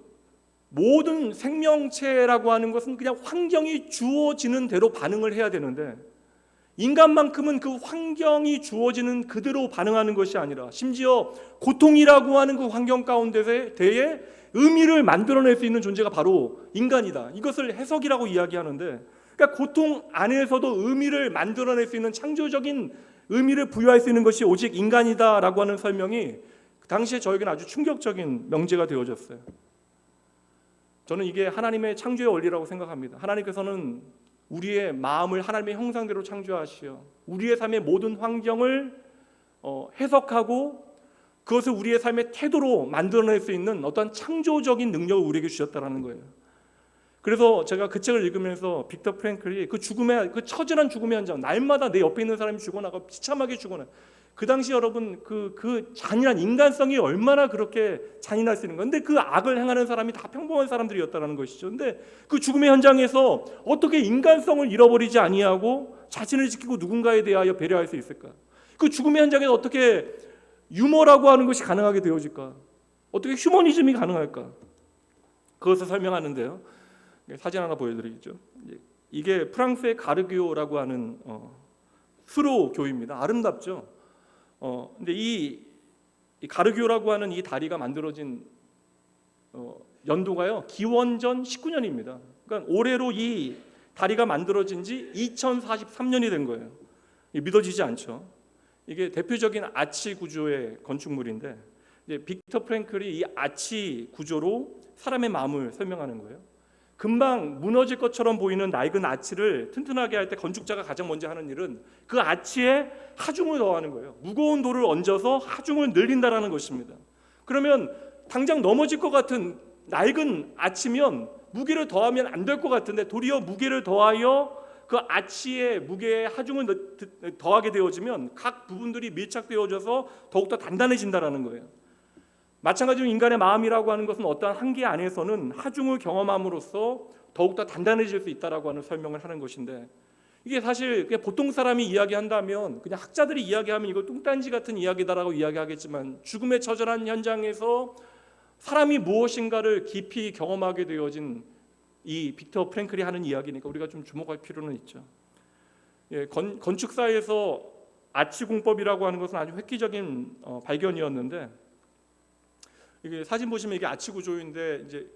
모든 생명체라고 하는 것은 그냥 환경이 주어지는 대로 반응을 해야 되는데 인간만큼은 그 환경이 주어지는 그대로 반응하는 것이 아니라 심지어 고통이라고 하는 그 환경 가운데 대해 의미를 만들어낼 수 있는 존재가 바로 인간이다. 이것을 해석이라고 이야기하는데 그러니까 고통 안에서도 의미를 만들어낼 수 있는 창조적인 의미를 부여할 수 있는 것이 오직 인간이다라고 하는 설명이 그 당시에 저에게는 아주 충격적인 명제가 되어졌어요. 저는 이게 하나님의 창조의 원리라고 생각합니다. 하나님께서는 우리의 마음을 하나님의 형상대로 창조하시어 우리의 삶의 모든 환경을 해석하고 그것을 우리의 삶의 태도로 만들어낼 수 있는 어떤 창조적인 능력을 우리에게 주셨다라는 거예요. 그래서 제가 그 책을 읽으면서 빅터 프랭클이 그 처절한 죽음의 현장, 날마다 내 옆에 있는 사람이 죽어나가 비참하게 죽어나. 그 당시 여러분 그 잔인한 인간성이 얼마나 그렇게 잔인할 수 있는 건데 그 악을 행하는 사람이 다 평범한 사람들이었다는 것이죠. 근데 그 죽음의 현장에서 어떻게 인간성을 잃어버리지 아니하고 자신을 지키고 누군가에 대하여 배려할 수 있을까? 그 죽음의 현장에서 어떻게 유머라고 하는 것이 가능하게 되어질까? 어떻게 휴머니즘이 가능할까? 그것을 설명하는데요. 사진 하나 보여드리겠죠. 이게 프랑스의 가르교라고 하는 수로 교입니다. 아름답죠. 근데 이 가르교라고 하는 이 다리가 만들어진 연도가요. 기원전 19년입니다. 그러니까 올해로 이 다리가 만들어진 지 2043년이 된 거예요. 믿어지지 않죠. 이게 대표적인 아치 구조의 건축물인데 이제 빅터 프랭클이 이 아치 구조로 사람의 마음을 설명하는 거예요. 금방 무너질 것처럼 보이는 낡은 아치를 튼튼하게 할 때 건축자가 가장 먼저 하는 일은 그 아치에 하중을 더하는 거예요. 무거운 돌을 얹어서 하중을 늘린다라는 것입니다. 그러면 당장 넘어질 것 같은 낡은 아치면 무게를 더하면 안 될 것 같은데 도리어 무게를 더하여 그 아치의 무게에 하중을 더하게 되어지면 각 부분들이 밀착되어져서 더욱더 단단해진다라는 거예요. 마찬가지로 인간의 마음이라고 하는 것은 어떠한 한계 안에서는 하중을 경험함으로써 더욱더 단단해질 수 있다라고 하는 설명을 하는 것인데 이게 사실 그냥 보통 사람이 이야기한다면 그냥 학자들이 이야기하면 이거 뚱딴지 같은 이야기다라고 이야기하겠지만 죽음의 처절한 현장에서 사람이 무엇인가를 깊이 경험하게 되어진 이 빅터 프랭클이 하는 이야기니까 우리가 좀 주목할 필요는 있죠. 건축사에서 아치 공법이라고 하는 것은 아주 획기적인 발견이었는데 이게 사진 보시면 이게 아치 구조인데 이제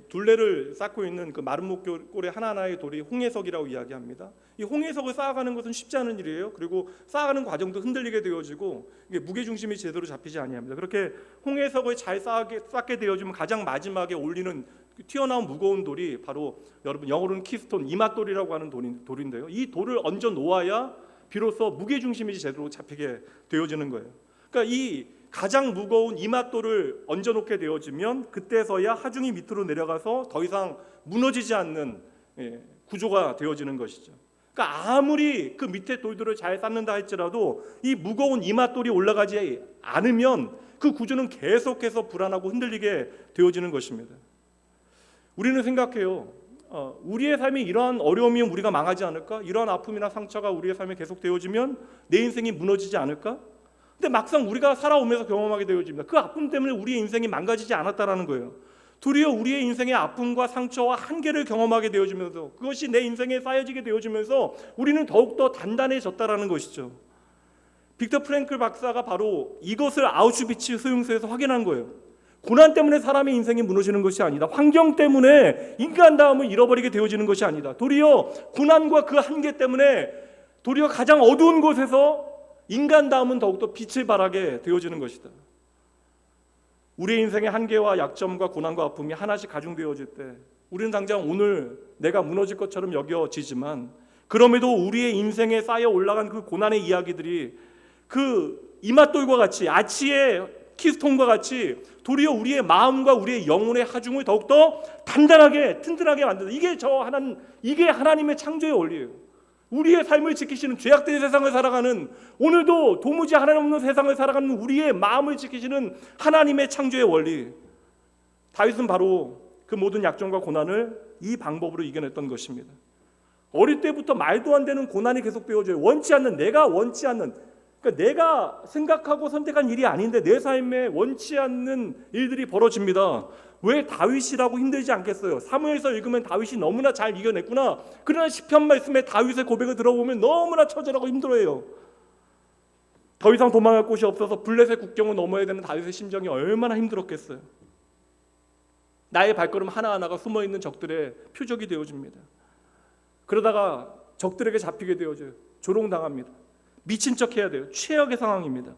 둘레를 쌓고 있는 그 마른 목골의 하나하나의 돌이 홍해석이라고 이야기합니다. 이 홍해석을 쌓아가는 것은 쉽지 않은 일이에요. 그리고 쌓아가는 과정도 흔들리게 되어지고 이게 무게 중심이 제대로 잡히지 아니합니다. 그렇게 홍해석을 잘 쌓게 되어지면 가장 마지막에 올리는 튀어나온 무거운 돌이 바로 여러분 영어로는 키스톤 이맛돌이라고 하는 돌인데요. 이 돌을 얹어 놓아야 비로소 무게 중심이 제대로 잡히게 되어지는 거예요. 그러니까 이 가장 무거운 이맛돌을 얹어놓게 되어지면 그때서야 하중이 밑으로 내려가서 더 이상 무너지지 않는 구조가 되어지는 것이죠. 그러니까 아무리 그 밑에 돌들을 잘 쌓는다 할지라도 이 무거운 이맛돌이 올라가지 않으면 그 구조는 계속해서 불안하고 흔들리게 되어지는 것입니다. 우리는 생각해요. 우리의 삶이 이러한 어려움이면 우리가 망하지 않을까? 이러한 아픔이나 상처가 우리의 삶에 계속 되어지면 내 인생이 무너지지 않을까? 근데 막상 우리가 살아오면서 경험하게 되어집니다. 그 아픔 때문에 우리의 인생이 망가지지 않았다라는 거예요. 도리어 우리의 인생의 아픔과 상처와 한계를 경험하게 되어지면서 그것이 내 인생에 쌓여지게 되어지면서 우리는 더욱더 단단해졌다라는 것이죠. 빅터 프랭클 박사가 바로 이것을 아우슈비츠 수용소에서 확인한 거예요. 고난 때문에 사람의 인생이 무너지는 것이 아니다. 환경 때문에 인간다움을 잃어버리게 되어지는 것이 아니다. 도리어 고난과 그 한계 때문에 도리어 가장 어두운 곳에서 인간다움은 더욱더 빛을 발하게 되어지는 것이다. 우리의 인생의 한계와 약점과 고난과 아픔이 하나씩 가중되어질 때 우리는 당장 오늘 내가 무너질 것처럼 여겨지지만 그럼에도 우리의 인생에 쌓여 올라간 그 고난의 이야기들이 그 이맛돌과 같이 아치의 키스톤과 같이 도리어 우리의 마음과 우리의 영혼의 하중을 더욱더 단단하게 튼튼하게 만든다. 이게 하나님의 창조의 원리예요. 우리의 삶을 지키시는 죄악된 세상을 살아가는 오늘도 도무지 하나님 없는 세상을 살아가는 우리의 마음을 지키시는 하나님의 창조의 원리. 다윗은 바로 그 모든 약점과 고난을 이 방법으로 이겨냈던 것입니다. 어릴 때부터 말도 안 되는 고난이 계속되어져요. 내가 원치 않는 그러니까 내가 생각하고 선택한 일이 아닌데 내 삶에 원치 않는 일들이 벌어집니다. 왜 다윗이라고 힘들지 않겠어요? 사무엘서 읽으면 다윗이 너무나 잘 이겨냈구나. 그러나 시편 말씀에 다윗의 고백을 들어보면 너무나 처절하고 힘들어해요. 더 이상 도망갈 곳이 없어서 블레셋 국경을 넘어야 되는 다윗의 심정이 얼마나 힘들었겠어요. 나의 발걸음 하나하나가 숨어있는 적들의 표적이 되어집니다. 그러다가 적들에게 잡히게 되어져요. 조롱당합니다. 미친 척 해야 돼요. 최악의 상황입니다.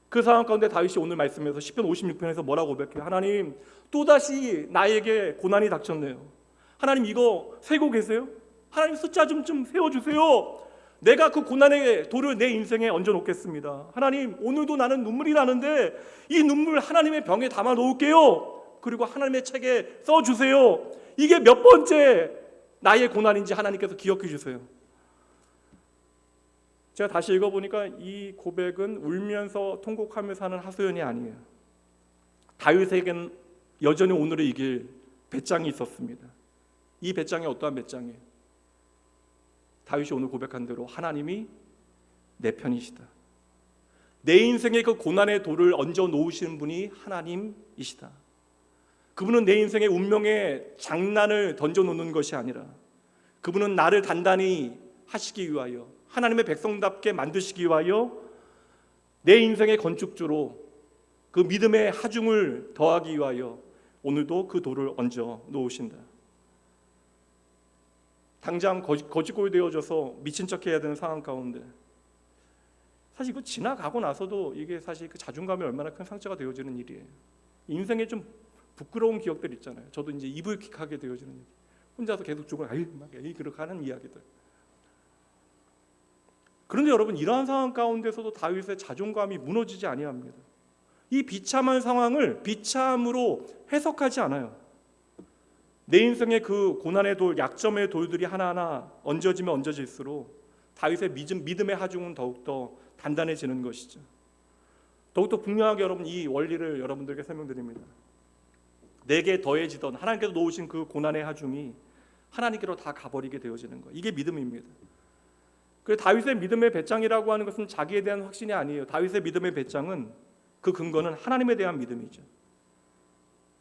그 상황 가운데 다윗이 오늘 말씀에서 시편 56편에서 뭐라고 고백해요? 하나님, 또다시 나에게 고난이 닥쳤네요. 하나님, 이거 세고 계세요? 하나님, 숫자 좀 세워주세요. 내가 그 고난의 돌을 내 인생에 얹어 놓겠습니다. 하나님, 오늘도 나는 눈물이 나는데 이 눈물 하나님의 병에 담아 놓을게요. 그리고 하나님의 책에 써주세요. 이게 몇 번째 나의 고난인지 하나님께서 기억해 주세요. 제가 다시 읽어보니까 이 고백은 울면서 통곡하면서 하는 하소연이 아니에요. 다윗에겐 여전히 오늘을 이길 배짱이 있었습니다. 이 배짱이 어떠한 배짱이에요? 다윗이 오늘 고백한 대로 하나님이 내 편이시다. 내 인생에 그 고난의 돌을 얹어 놓으시는 분이 하나님이시다. 그분은 내 인생의 운명의 장난을 던져 놓는 것이 아니라 그분은 나를 단단히 하시기 위하여, 하나님의 백성답게 만드시기 위하여 내 인생의 건축주로 그 믿음의 하중을 더하기 위하여 오늘도 그 돌을 얹어 놓으신다. 당장 거짓골 되어져서 미친 척해야 되는 상황 가운데 사실 이거 지나가고 나서도 이게 사실 그 자존감이 얼마나 큰 상처가 되어지는 일이에요. 인생에 좀 부끄러운 기억들 있잖아요. 저도 이제 이불킥하게 되어지는 일. 혼자서 계속 죽어 그렇게 하는 이야기들. 그런데 여러분, 이러한 상황 가운데서도 다윗의 자존감이 무너지지 아니합니다. 이 비참한 상황을 비참으로 해석하지 않아요. 내 인생의 그 고난의 돌, 약점의 돌들이 하나하나 얹어지면 얹어질수록 다윗의 믿음의 하중은 더욱더 단단해지는 것이죠. 더욱더 분명하게 여러분, 이 원리를 여러분들에게 설명드립니다. 내게 더해지던 하나님께서 놓으신 그 고난의 하중이 하나님께로 다 가버리게 되어지는 것, 이게 믿음입니다. 그래서 다윗의 믿음의 배짱이라고 하는 것은 자기에 대한 확신이 아니에요. 다윗의 믿음의 배짱은 그 근거는 하나님에 대한 믿음이죠.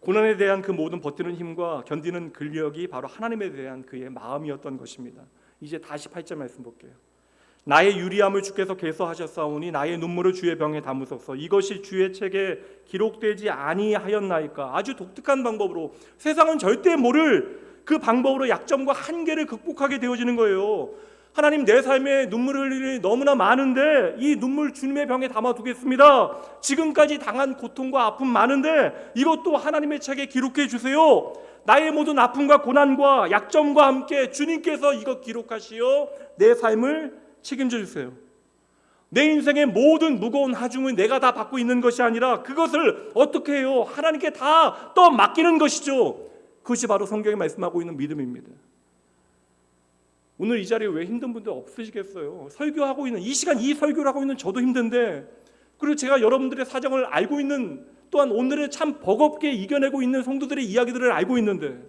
고난에 대한 그 모든 버티는 힘과 견디는 근력이 바로 하나님에 대한 그의 마음이었던 것입니다. 이제 다시 8절 말씀 볼게요. 나의 유리함을 주께서 계수하셨사오니 나의 눈물을 주의 병에 담으소서. 이것이 주의 책에 기록되지 아니하였나이까. 아주 독특한 방법으로, 세상은 절대 모를 그 방법으로 약점과 한계를 극복하게 되어지는 거예요. 하나님, 내 삶에 눈물 흘릴 일이 너무나 많은데 이 눈물 주님의 병에 담아두겠습니다. 지금까지 당한 고통과 아픔 많은데 이것도 하나님의 책에 기록해 주세요. 나의 모든 아픔과 고난과 약점과 함께 주님께서 이것 기록하시어 내 삶을 책임져 주세요. 내 인생의 모든 무거운 하중을 내가 다 받고 있는 것이 아니라 그것을 어떻게 해요? 하나님께 다 맡기는 것이죠. 그것이 바로 성경에 말씀하고 있는 믿음입니다. 오늘 이 자리에 왜 힘든 분들 없으시겠어요? 설교하고 있는 이 시간, 이 설교를 하고 있는 저도 힘든데, 그리고 제가 여러분들의 사정을 알고 있는, 또한 오늘을 참 버겁게 이겨내고 있는 성도들의 이야기들을 알고 있는데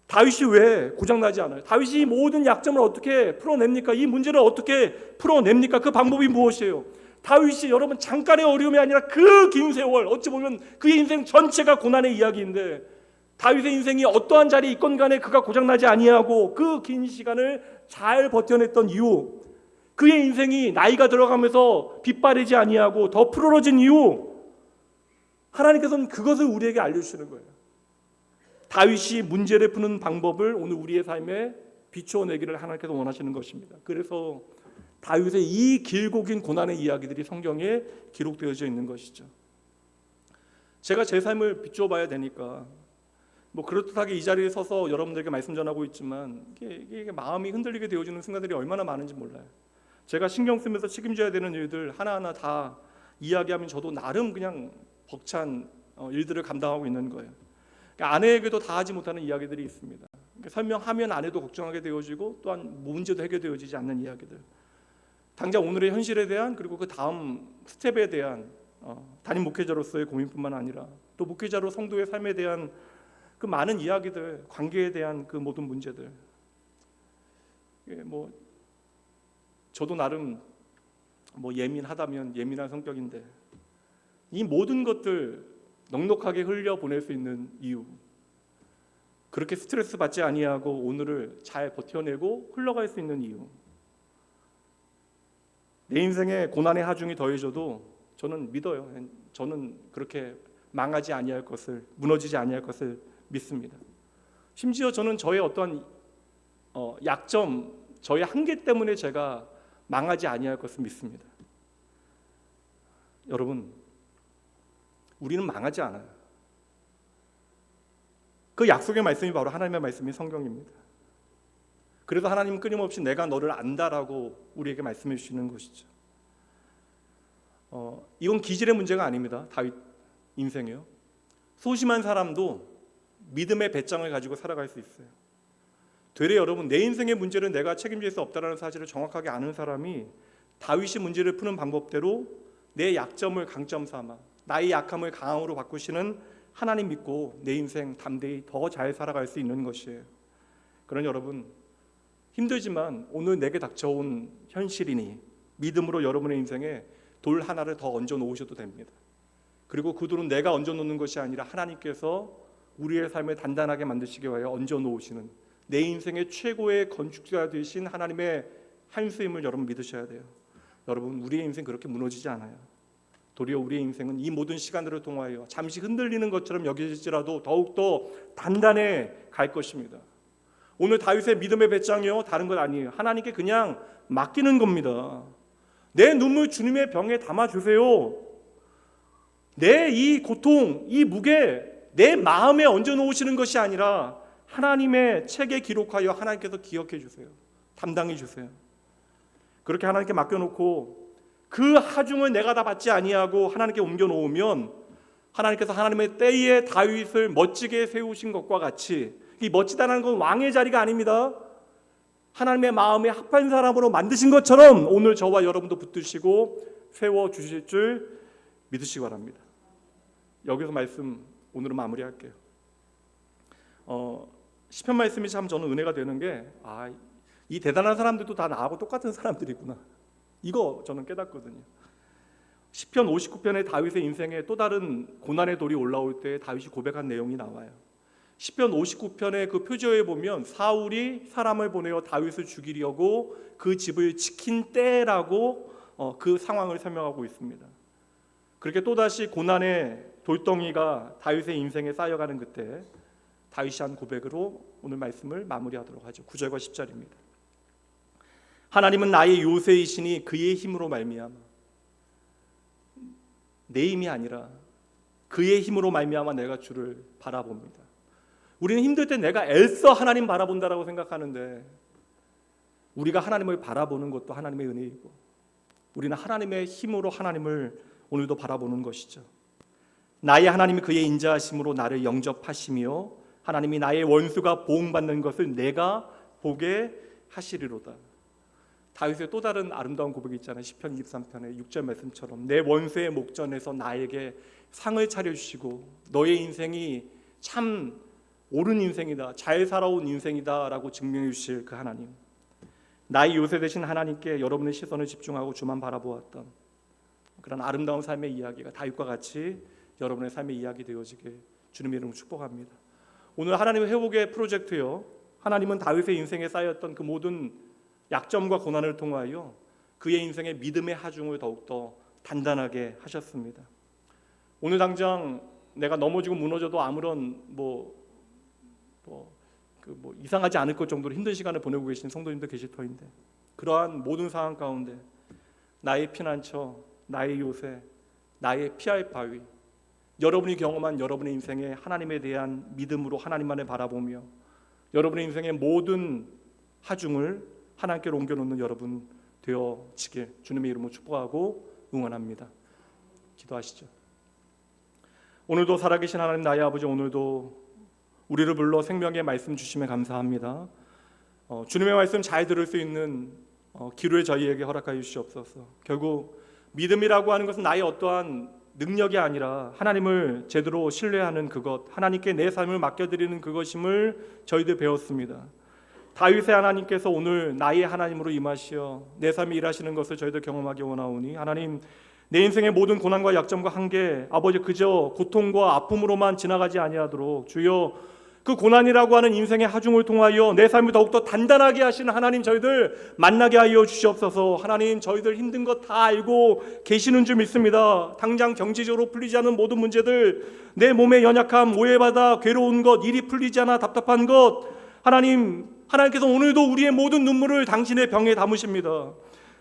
다윗이 왜 고장나지 않아요? 다윗이 이 모든 약점을 어떻게 풀어냅니까? 이 문제를 어떻게 풀어냅니까? 그 방법이 무엇이에요? 다윗이 여러분 잠깐의 어려움이 아니라 그 긴 세월, 어찌 보면 그의 인생 전체가 고난의 이야기인데 다윗의 인생이 어떠한 자리에 있건 간에 그가 고장나지 아니하고 그 긴 시간을 잘 버텨냈던 이유, 그의 인생이 나이가 들어가면서 빗바래지 아니하고 더 푸르러진 이유, 하나님께서는 그것을 우리에게 알려주시는 거예요. 다윗이 문제를 푸는 방법을 오늘 우리의 삶에 비추어내기를 하나님께서 원하시는 것입니다. 그래서 다윗의 이 길고 긴 고난의 이야기들이 성경에 기록되어져 있는 것이죠. 제가 제 삶을 비추어 봐야 되니까 그렇듯하게 이 자리에 서서 여러분들에게 말씀 전하고 있지만 이게 마음이 흔들리게 되어지는 순간들이 얼마나 많은지 몰라요. 제가 신경 쓰면서 책임져야 되는 일들 하나하나 다 이야기하면 저도 나름 그냥 벅찬 일들을 감당하고 있는 거예요. 그러니까 아내에게도 다 하지 못하는 이야기들이 있습니다. 그러니까 설명하면 아내도 걱정하게 되어지고 또한 문제도 해결되어지지 않는 이야기들. 당장 오늘의 현실에 대한, 그리고 그 다음 스텝에 대한 담임 목회자로서의 고민뿐만 아니라 또 목회자로 성도의 삶에 대한 그 많은 이야기들, 관계에 대한 그 모든 문제들. 저도 나름 예민하다면 예민한 성격인데 이 모든 것들 넉넉하게 흘려보낼 수 있는 이유, 그렇게 스트레스 받지 아니하고 오늘을 잘 버텨내고 흘러갈 수 있는 이유, 내 인생에 고난의 하중이 더해져도 저는 믿어요. 저는 그렇게 망하지 아니할 것을, 무너지지 아니할 것을 믿습니다. 심지어 저는 저의 어떠한 약점, 저의 한계 때문에 제가 망하지 아니할 것을 믿습니다. 여러분, 우리는 망하지 않아요. 그 약속의 말씀이 바로 하나님의 말씀인 성경입니다. 그래서 하나님은 끊임없이 내가 너를 안다라고 우리에게 말씀해 주시는 것이죠. 이건 기질의 문제가 아닙니다. 다윗 인생이요. 소심한 사람도 믿음의 배짱을 가지고 살아갈 수 있어요. 되레 여러분, 내 인생의 문제를 내가 책임질 수 없다는 사실을 정확하게 아는 사람이 다윗이 문제를 푸는 방법대로 내 약점을 강점 삼아 나의 약함을 강함으로 바꾸시는 하나님 믿고 내 인생 담대히 더 잘 살아갈 수 있는 것이에요. 그러니 여러분, 힘들지만 오늘 내게 닥쳐온 현실이니 믿음으로 여러분의 인생에 돌 하나를 더 얹어 놓으셔도 됩니다. 그리고 그 돌은 내가 얹어 놓는 것이 아니라 하나님께서 우리의 삶을 단단하게 만드시기 위하여 얹어 놓으시는 내 인생의 최고의 건축자 되신 하나님의 한수임을 여러분 믿으셔야 돼요. 여러분, 우리의 인생 그렇게 무너지지 않아요. 도리어 우리의 인생은 이 모든 시간들을 통하여 잠시 흔들리는 것처럼 여겨질지라도 더욱더 단단해 갈 것입니다. 오늘 다윗의 믿음의 배짱이요, 다른 건 아니에요. 하나님께 그냥 맡기는 겁니다. 내 눈물 주님의 병에 담아주세요. 내 이 고통, 이 무게 내 마음에 얹어놓으시는 것이 아니라 하나님의 책에 기록하여 하나님께서 기억해 주세요. 담당해 주세요. 그렇게 하나님께 맡겨놓고 그 하중을 내가 다 받지 아니하고 하나님께 옮겨놓으면 하나님께서 하나님의 때에 다윗을 멋지게 세우신 것과 같이, 이 멋지다는 건 왕의 자리가 아닙니다. 하나님의 마음에 합한 사람으로 만드신 것처럼 오늘 저와 여러분도 붙드시고 세워주실 줄 믿으시기 바랍니다. 여기서 말씀 오늘은 마무리할게요. 시편 말씀이 참 저는 은혜가 되는 게 이 대단한 사람들도 다 나하고 똑같은 사람들이구나, 이거 저는 깨닫거든요. 시편 59편의 다윗의 인생에 또 다른 고난의 돌이 올라올 때 다윗이 고백한 내용이 나와요. 시편 59편의 그 표제에 보면 사울이 사람을 보내어 다윗을 죽이려고 그 집을 지킨 때라고 그 상황을 설명하고 있습니다. 그렇게 또다시 고난의 돌덩이가 다윗의 인생에 쌓여가는 그때 다윗이 한 고백으로 오늘 말씀을 마무리하도록 하죠. 9절과 10절입니다. 하나님은 나의 요새이시니 그의 힘으로 말미암아, 내 힘이 아니라 그의 힘으로 말미암아 내가 주를 바라봅니다. 우리는 힘들 때 내가 애써 하나님 바라본다라고 생각하는데, 우리가 하나님을 바라보는 것도 하나님의 은혜이고 우리는 하나님의 힘으로 하나님을 오늘도 바라보는 것이죠. 나의 하나님이 그의 인자하심으로 나를 영접하시며 하나님이 나의 원수가 보응받는 것을 내가 보게 하시리로다. 다윗의 또 다른 아름다운 고백이 있잖아요. 시편 23편의 6절 말씀처럼 내 원수의 목전에서 나에게 상을 차려주시고 너의 인생이 참 옳은 인생이다, 잘 살아온 인생이다 라고 증명해 주실 그 하나님, 나의 요새 되신 하나님께 여러분의 시선을 집중하고 주만 바라보았던 그런 아름다운 삶의 이야기가 다윗과 같이 여러분의 삶의 이야기 되어지게 주님의 이름으로 축복합니다. 오늘 하나님의 회복의 프로젝트요, 하나님은 다윗의 인생에 쌓였던 그 모든 약점과 고난을 통하여 그의 인생의 믿음의 하중을 더욱더 단단하게 하셨습니다. 오늘 당장 내가 넘어지고 무너져도 아무런 이상하지 않을 것 정도로 힘든 시간을 보내고 계신 성도님도 계실 터인데, 그러한 모든 상황 가운데 나의 피난처, 나의 요새, 나의 피할 바위, 여러분이 경험한 여러분의 인생에 하나님에 대한 믿음으로 하나님만을 바라보며 여러분의 인생의 모든 하중을 하나님께로 옮겨놓는 여러분 되어지길 주님의 이름으로 축복하고 응원합니다. 기도하시죠. 오늘도 살아계신 하나님 나의 아버지, 오늘도 우리를 불러 생명의 말씀 주시면 감사합니다. 주님의 말씀 잘 들을 수 있는 기로에 저희에게 허락하여 주시옵소서. 결국 믿음이라고 하는 것은 나의 어떠한 능력이 아니라 하나님을 제대로 신뢰하는 그것, 하나님께 내 삶을 맡겨드리는 그것임을 저희들 배웠습니다. 다윗의 하나님께서 오늘 나의 하나님으로 임하시어 내 삶에 일하시는 것을 저희들 경험하기 원하오니, 하나님, 내 인생의 모든 고난과 약점과 한계, 아버지, 그저 고통과 아픔으로만 지나가지 아니하도록 주여 그 고난이라고 하는 인생의 하중을 통하여 내 삶을 더욱더 단단하게 하시는 하나님 저희들 만나게 하여 주시옵소서. 하나님, 저희들 힘든 것 다 알고 계시는 줄 믿습니다. 당장 경제적으로 풀리지 않은 모든 문제들, 내 몸의 연약함, 오해받아 괴로운 것, 일이 풀리지 않아 답답한 것, 하나님께서 오늘도 우리의 모든 눈물을 당신의 병에 담으십니다.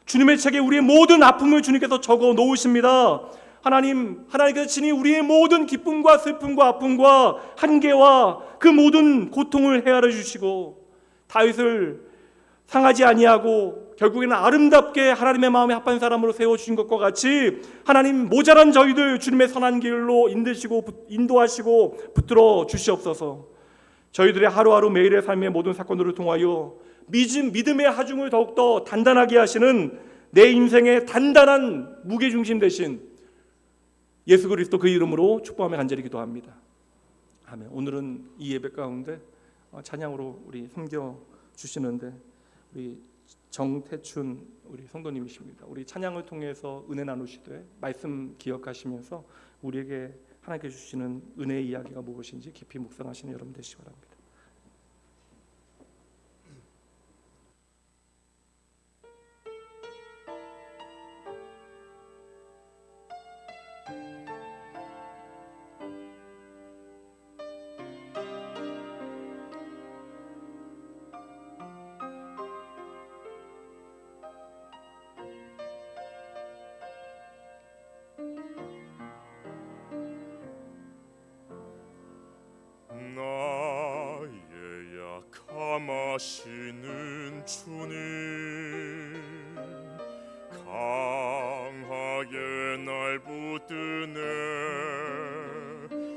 주님의 책에 우리의 모든 아픔을 주님께서 적어 놓으십니다. 하나님께서 친히 우리의 모든 기쁨과 슬픔과 아픔과 한계와 그 모든 고통을 헤아려 주시고 다윗을 상하지 아니하고 결국에는 아름답게 하나님의 마음에 합한 사람으로 세워주신 것과 같이 하나님, 모자란 저희들 주님의 선한 길로 인도하시고 붙들어 주시옵소서. 저희들의 하루하루 매일의 삶의 모든 사건들을 통하여 믿음의 하중을 더욱더 단단하게 하시는 내 인생의 단단한 무게중심 되신 예수 그리스도 그 이름으로 축복하며 간절히 기도합니다. 아멘. 오늘은 이 예배 가운데 찬양으로 우리 섬겨 주시는데 우리 정태춘 우리 성도님이십니다. 우리 찬양을 통해서 은혜 나누시되 말씀 기억하시면서 우리에게 하나님께 주시는 은혜의 이야기가 무엇인지 깊이 묵상하시는 여러분 되시기 바랍니다. 감하시는 주님, 강하게 날 붙드네.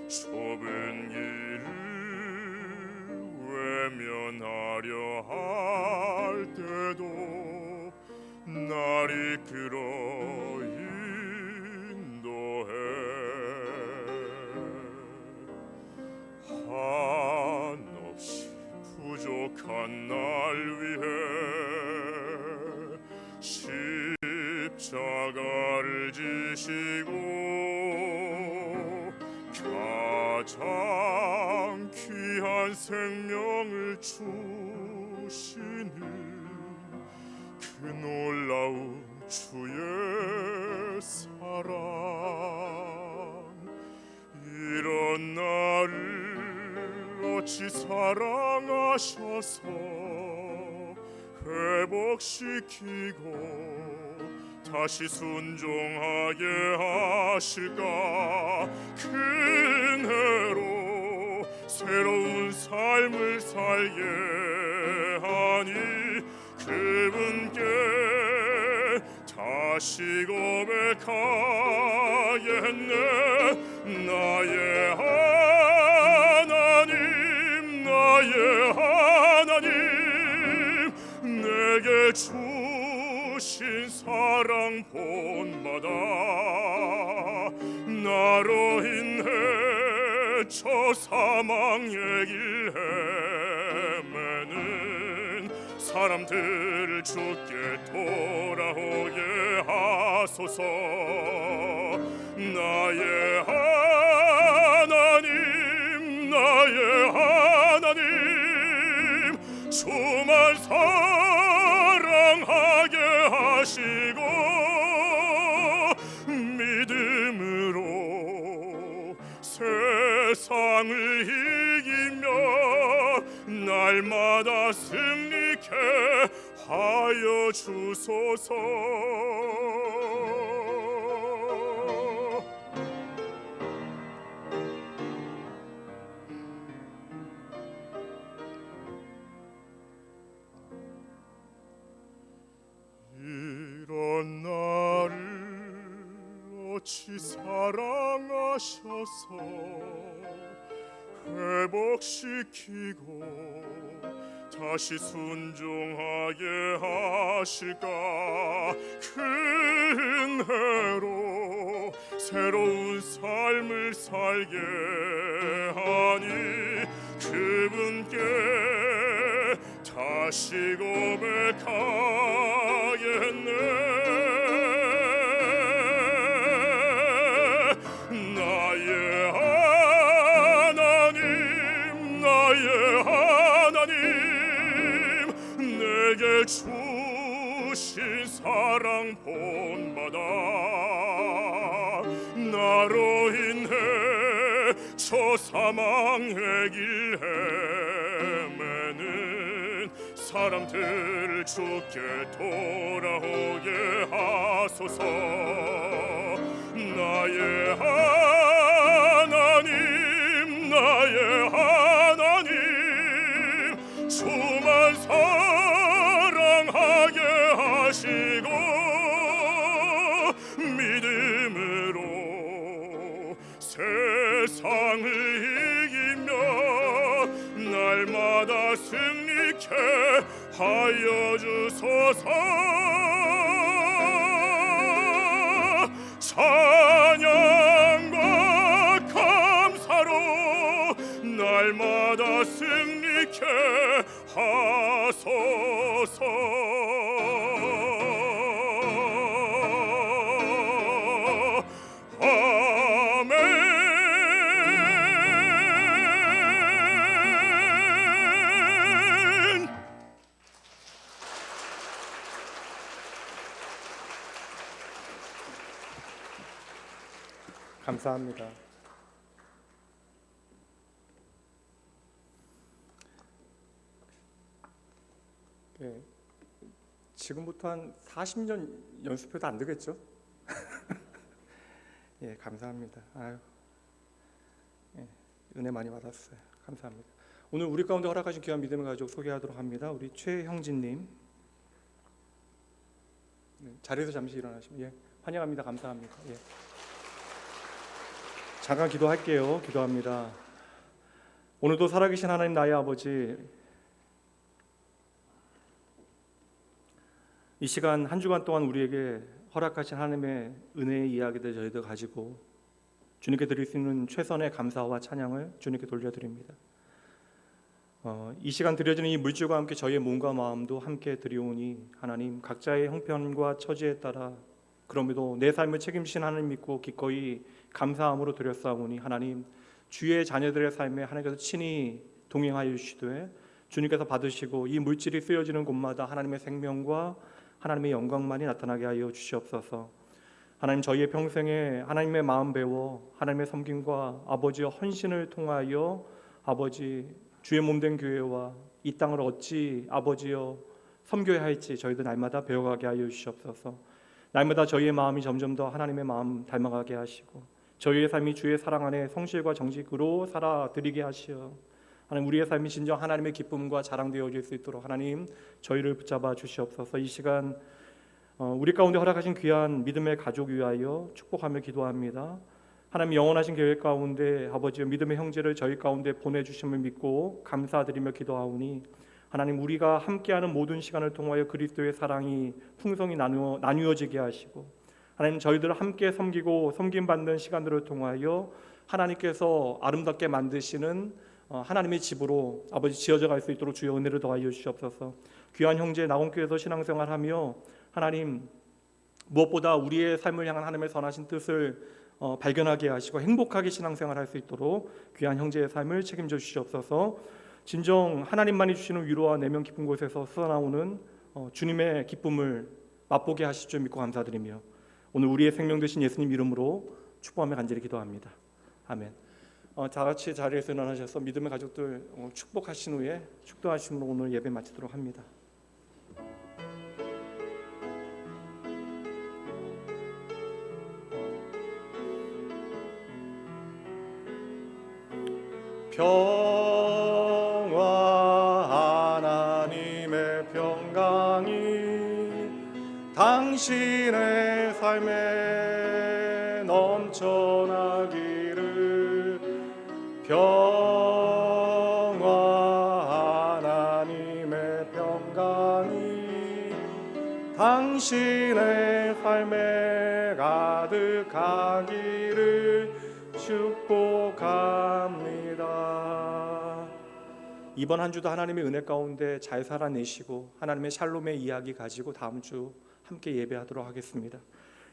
좁은 길을 외면하려 할 때도 날 이끌어 인도해. 한없이 부족한 날 위해 십자가를 지시고 가장 귀한 생명을 주시는 그 놀라운 주의 사랑, 이런 나를 어찌 사랑하셔서 회복시키고 다시 순종하게 하실까. 그 은혜로 새로운 삶을 살게 하니 그분께 다시 고백하겠네. 나의 하나님, 나의 하나님, 내게 주신 사랑 본받아 나로 인해 저 사망의 길 헤매는 사람들을 주께 돌아오게 하소서. 나의 하나님, 나의 하나님, 주만 사랑하게 하시고 믿음으로 세상을 이기며 날마다 승리케 하여 주소서. 이런 나를 어찌 사랑하셔서 회복시키고 다시 순종하게 하실까. 그 은혜로 새로운 삶을 살게 하니 그분께 다시 고백하겠네. 나의 하나님, 나의 하나님, 내게 주신 사랑 본받아 나로 인해 저 사망의 길 헤매는 사람들을 주께 돌아오게 하소서. 나의 하나님, 나의 하나님, 주만 사랑하게 세상을 이기며 날마다 승리케 하여 주소서. 찬양과 감사로 날마다 승리케 하소서. 아멘. 감사합니다. 네, 지금부터 한 40년 연습해도 안 되겠죠? 예, 감사합니다. 아유, 예, 은혜 많이 받았어요. 감사합니다. 오늘 우리 가운데 허락하신 귀한 믿음의 가족 소개하도록 합니다. 우리 최형진님, 네, 자리에서 잠시 일어나시면 예, 환영합니다. 감사합니다. 예. 잠깐 기도할게요. 기도합니다. 오늘도 살아계신 하나님 나의 아버지, 이 시간 한 주간 동안 우리에게 허락하신 하나님의 은혜의 이야기들 저희들 가지고 주님께 드릴 수 있는 최선의 감사와 찬양을 주님께 돌려드립니다. 이 시간 드려지는 이 물질과 함께 저희의 몸과 마음도 함께 드리오니 하나님 각자의 형편과 처지에 따라 그럼에도 내 삶을 책임지신 하나님 믿고 기꺼이 감사함으로 드렸사오니 하나님 주의 자녀들의 삶에 하나님께서 친히 동행하여 주시되 주님께서 받으시고 이 물질이 쓰여지는 곳마다 하나님의 생명과 하나님의 영광만이 나타나게 하여 주시옵소서. 하나님 저희의 평생에 하나님의 마음 배워 하나님의 섬김과 아버지의 헌신을 통하여 아버지 주의 몸된 교회와 이 땅을 어찌 아버지여 섬겨야 할지 저희들 날마다 배워가게 하여 주시옵소서. 날마다 저희의 마음이 점점 더 하나님의 마음 닮아가게 하시고 저희의 삶이 주의 사랑 안에 성실과 정직으로 살아드리게 하시어 하나님 우리의 삶이 진정 하나님의 기쁨과 자랑되어질 수 있도록 하나님 저희를 붙잡아 주시옵소서. 이 시간 우리 가운데 허락하신 귀한 믿음의 가족 위하여 축복하며 기도합니다. 하나님 영원하신 계획 가운데 아버지의 믿음의 형제를 저희 가운데 보내주심을 믿고 감사드리며 기도하오니 하나님 우리가 함께하는 모든 시간을 통하여 그리스도의 사랑이 풍성히 나누어지게 하시고 하나님 저희들을 함께 섬기고 섬김받는 시간들을 통하여 하나님께서 아름답게 만드시는 하나님의 집으로 아버지 지어져 갈 수 있도록 주의 은혜를 더하여 주시옵소서. 귀한 형제 나온교회에서 신앙생활하며 하나님 무엇보다 우리의 삶을 향한 하나님의 선하신 뜻을 발견하게 하시고 행복하게 신앙생활할 수 있도록 귀한 형제의 삶을 책임져 주시옵소서. 진정 하나님만이 주시는 위로와 내면 깊은 곳에서 쏟아나오는 주님의 기쁨을 맛보게 하실 줄 믿고 감사드리며 오늘 우리의 생명 되신 예수님 이름으로 축복하며 간절히 기도합니다. 아멘. 다 같이 자리에서 일어나셔서 믿음의 가족들 축복하신 후에 축도하심으로 오늘 예배 마치도록 합니다. 평화 하나님의 평강이 당신의 삶에 넘쳐나기를 평화 하나님의 평강이 당신의 삶에 가득하기를 축복합니다. 이번 한 주도 하나님의 은혜 가운데 잘 살아내시고 하나님의 샬롬의 이야기 가지고 다음 주 함께 예배하도록 하겠습니다.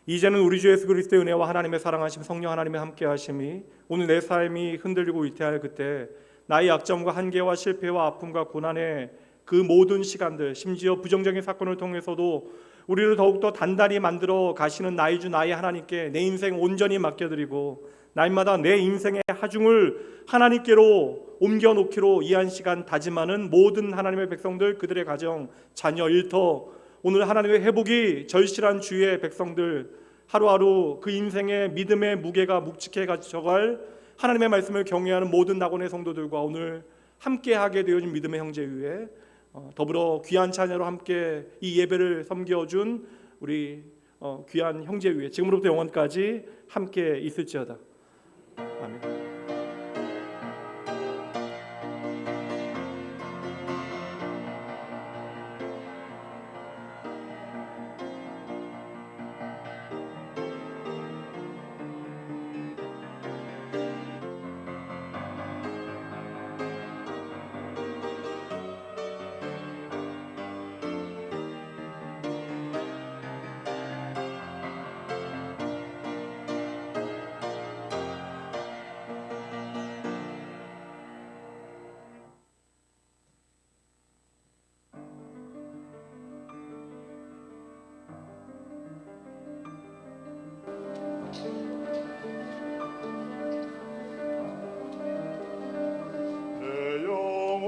이제는 우리 주 예수 그리스도의 은혜와 하나님의 사랑하심 성령 하나님의 함께하심이 오늘 내 삶이 흔들리고 위태할 그때 나의 약점과 한계와 실패와 아픔과 고난의 그 모든 시간들 심지어 부정적인 사건을 통해서도 우리를 더욱더 단단히 만들어 가시는 나의 주 나의 하나님께 내 인생 온전히 맡겨드리고 날마다 내 인생의 하중을 하나님께로 옮겨놓기로 이 한 시간 다짐하는 모든 하나님의 백성들 그들의 가정 자녀 일터 오늘 하나님의 회복이 절실한 주의 백성들 하루하루 그 인생의 믿음의 무게가 묵직해 가져갈 하나님의 말씀을 경외하는 모든 낙원의 성도들과 오늘 함께하게 되어진 믿음의 형제 위에 더불어 귀한 자녀로 함께 이 예배를 섬겨준 우리 귀한 형제 위에 지금으로부터 영원까지 함께 있을지어다. 아멘.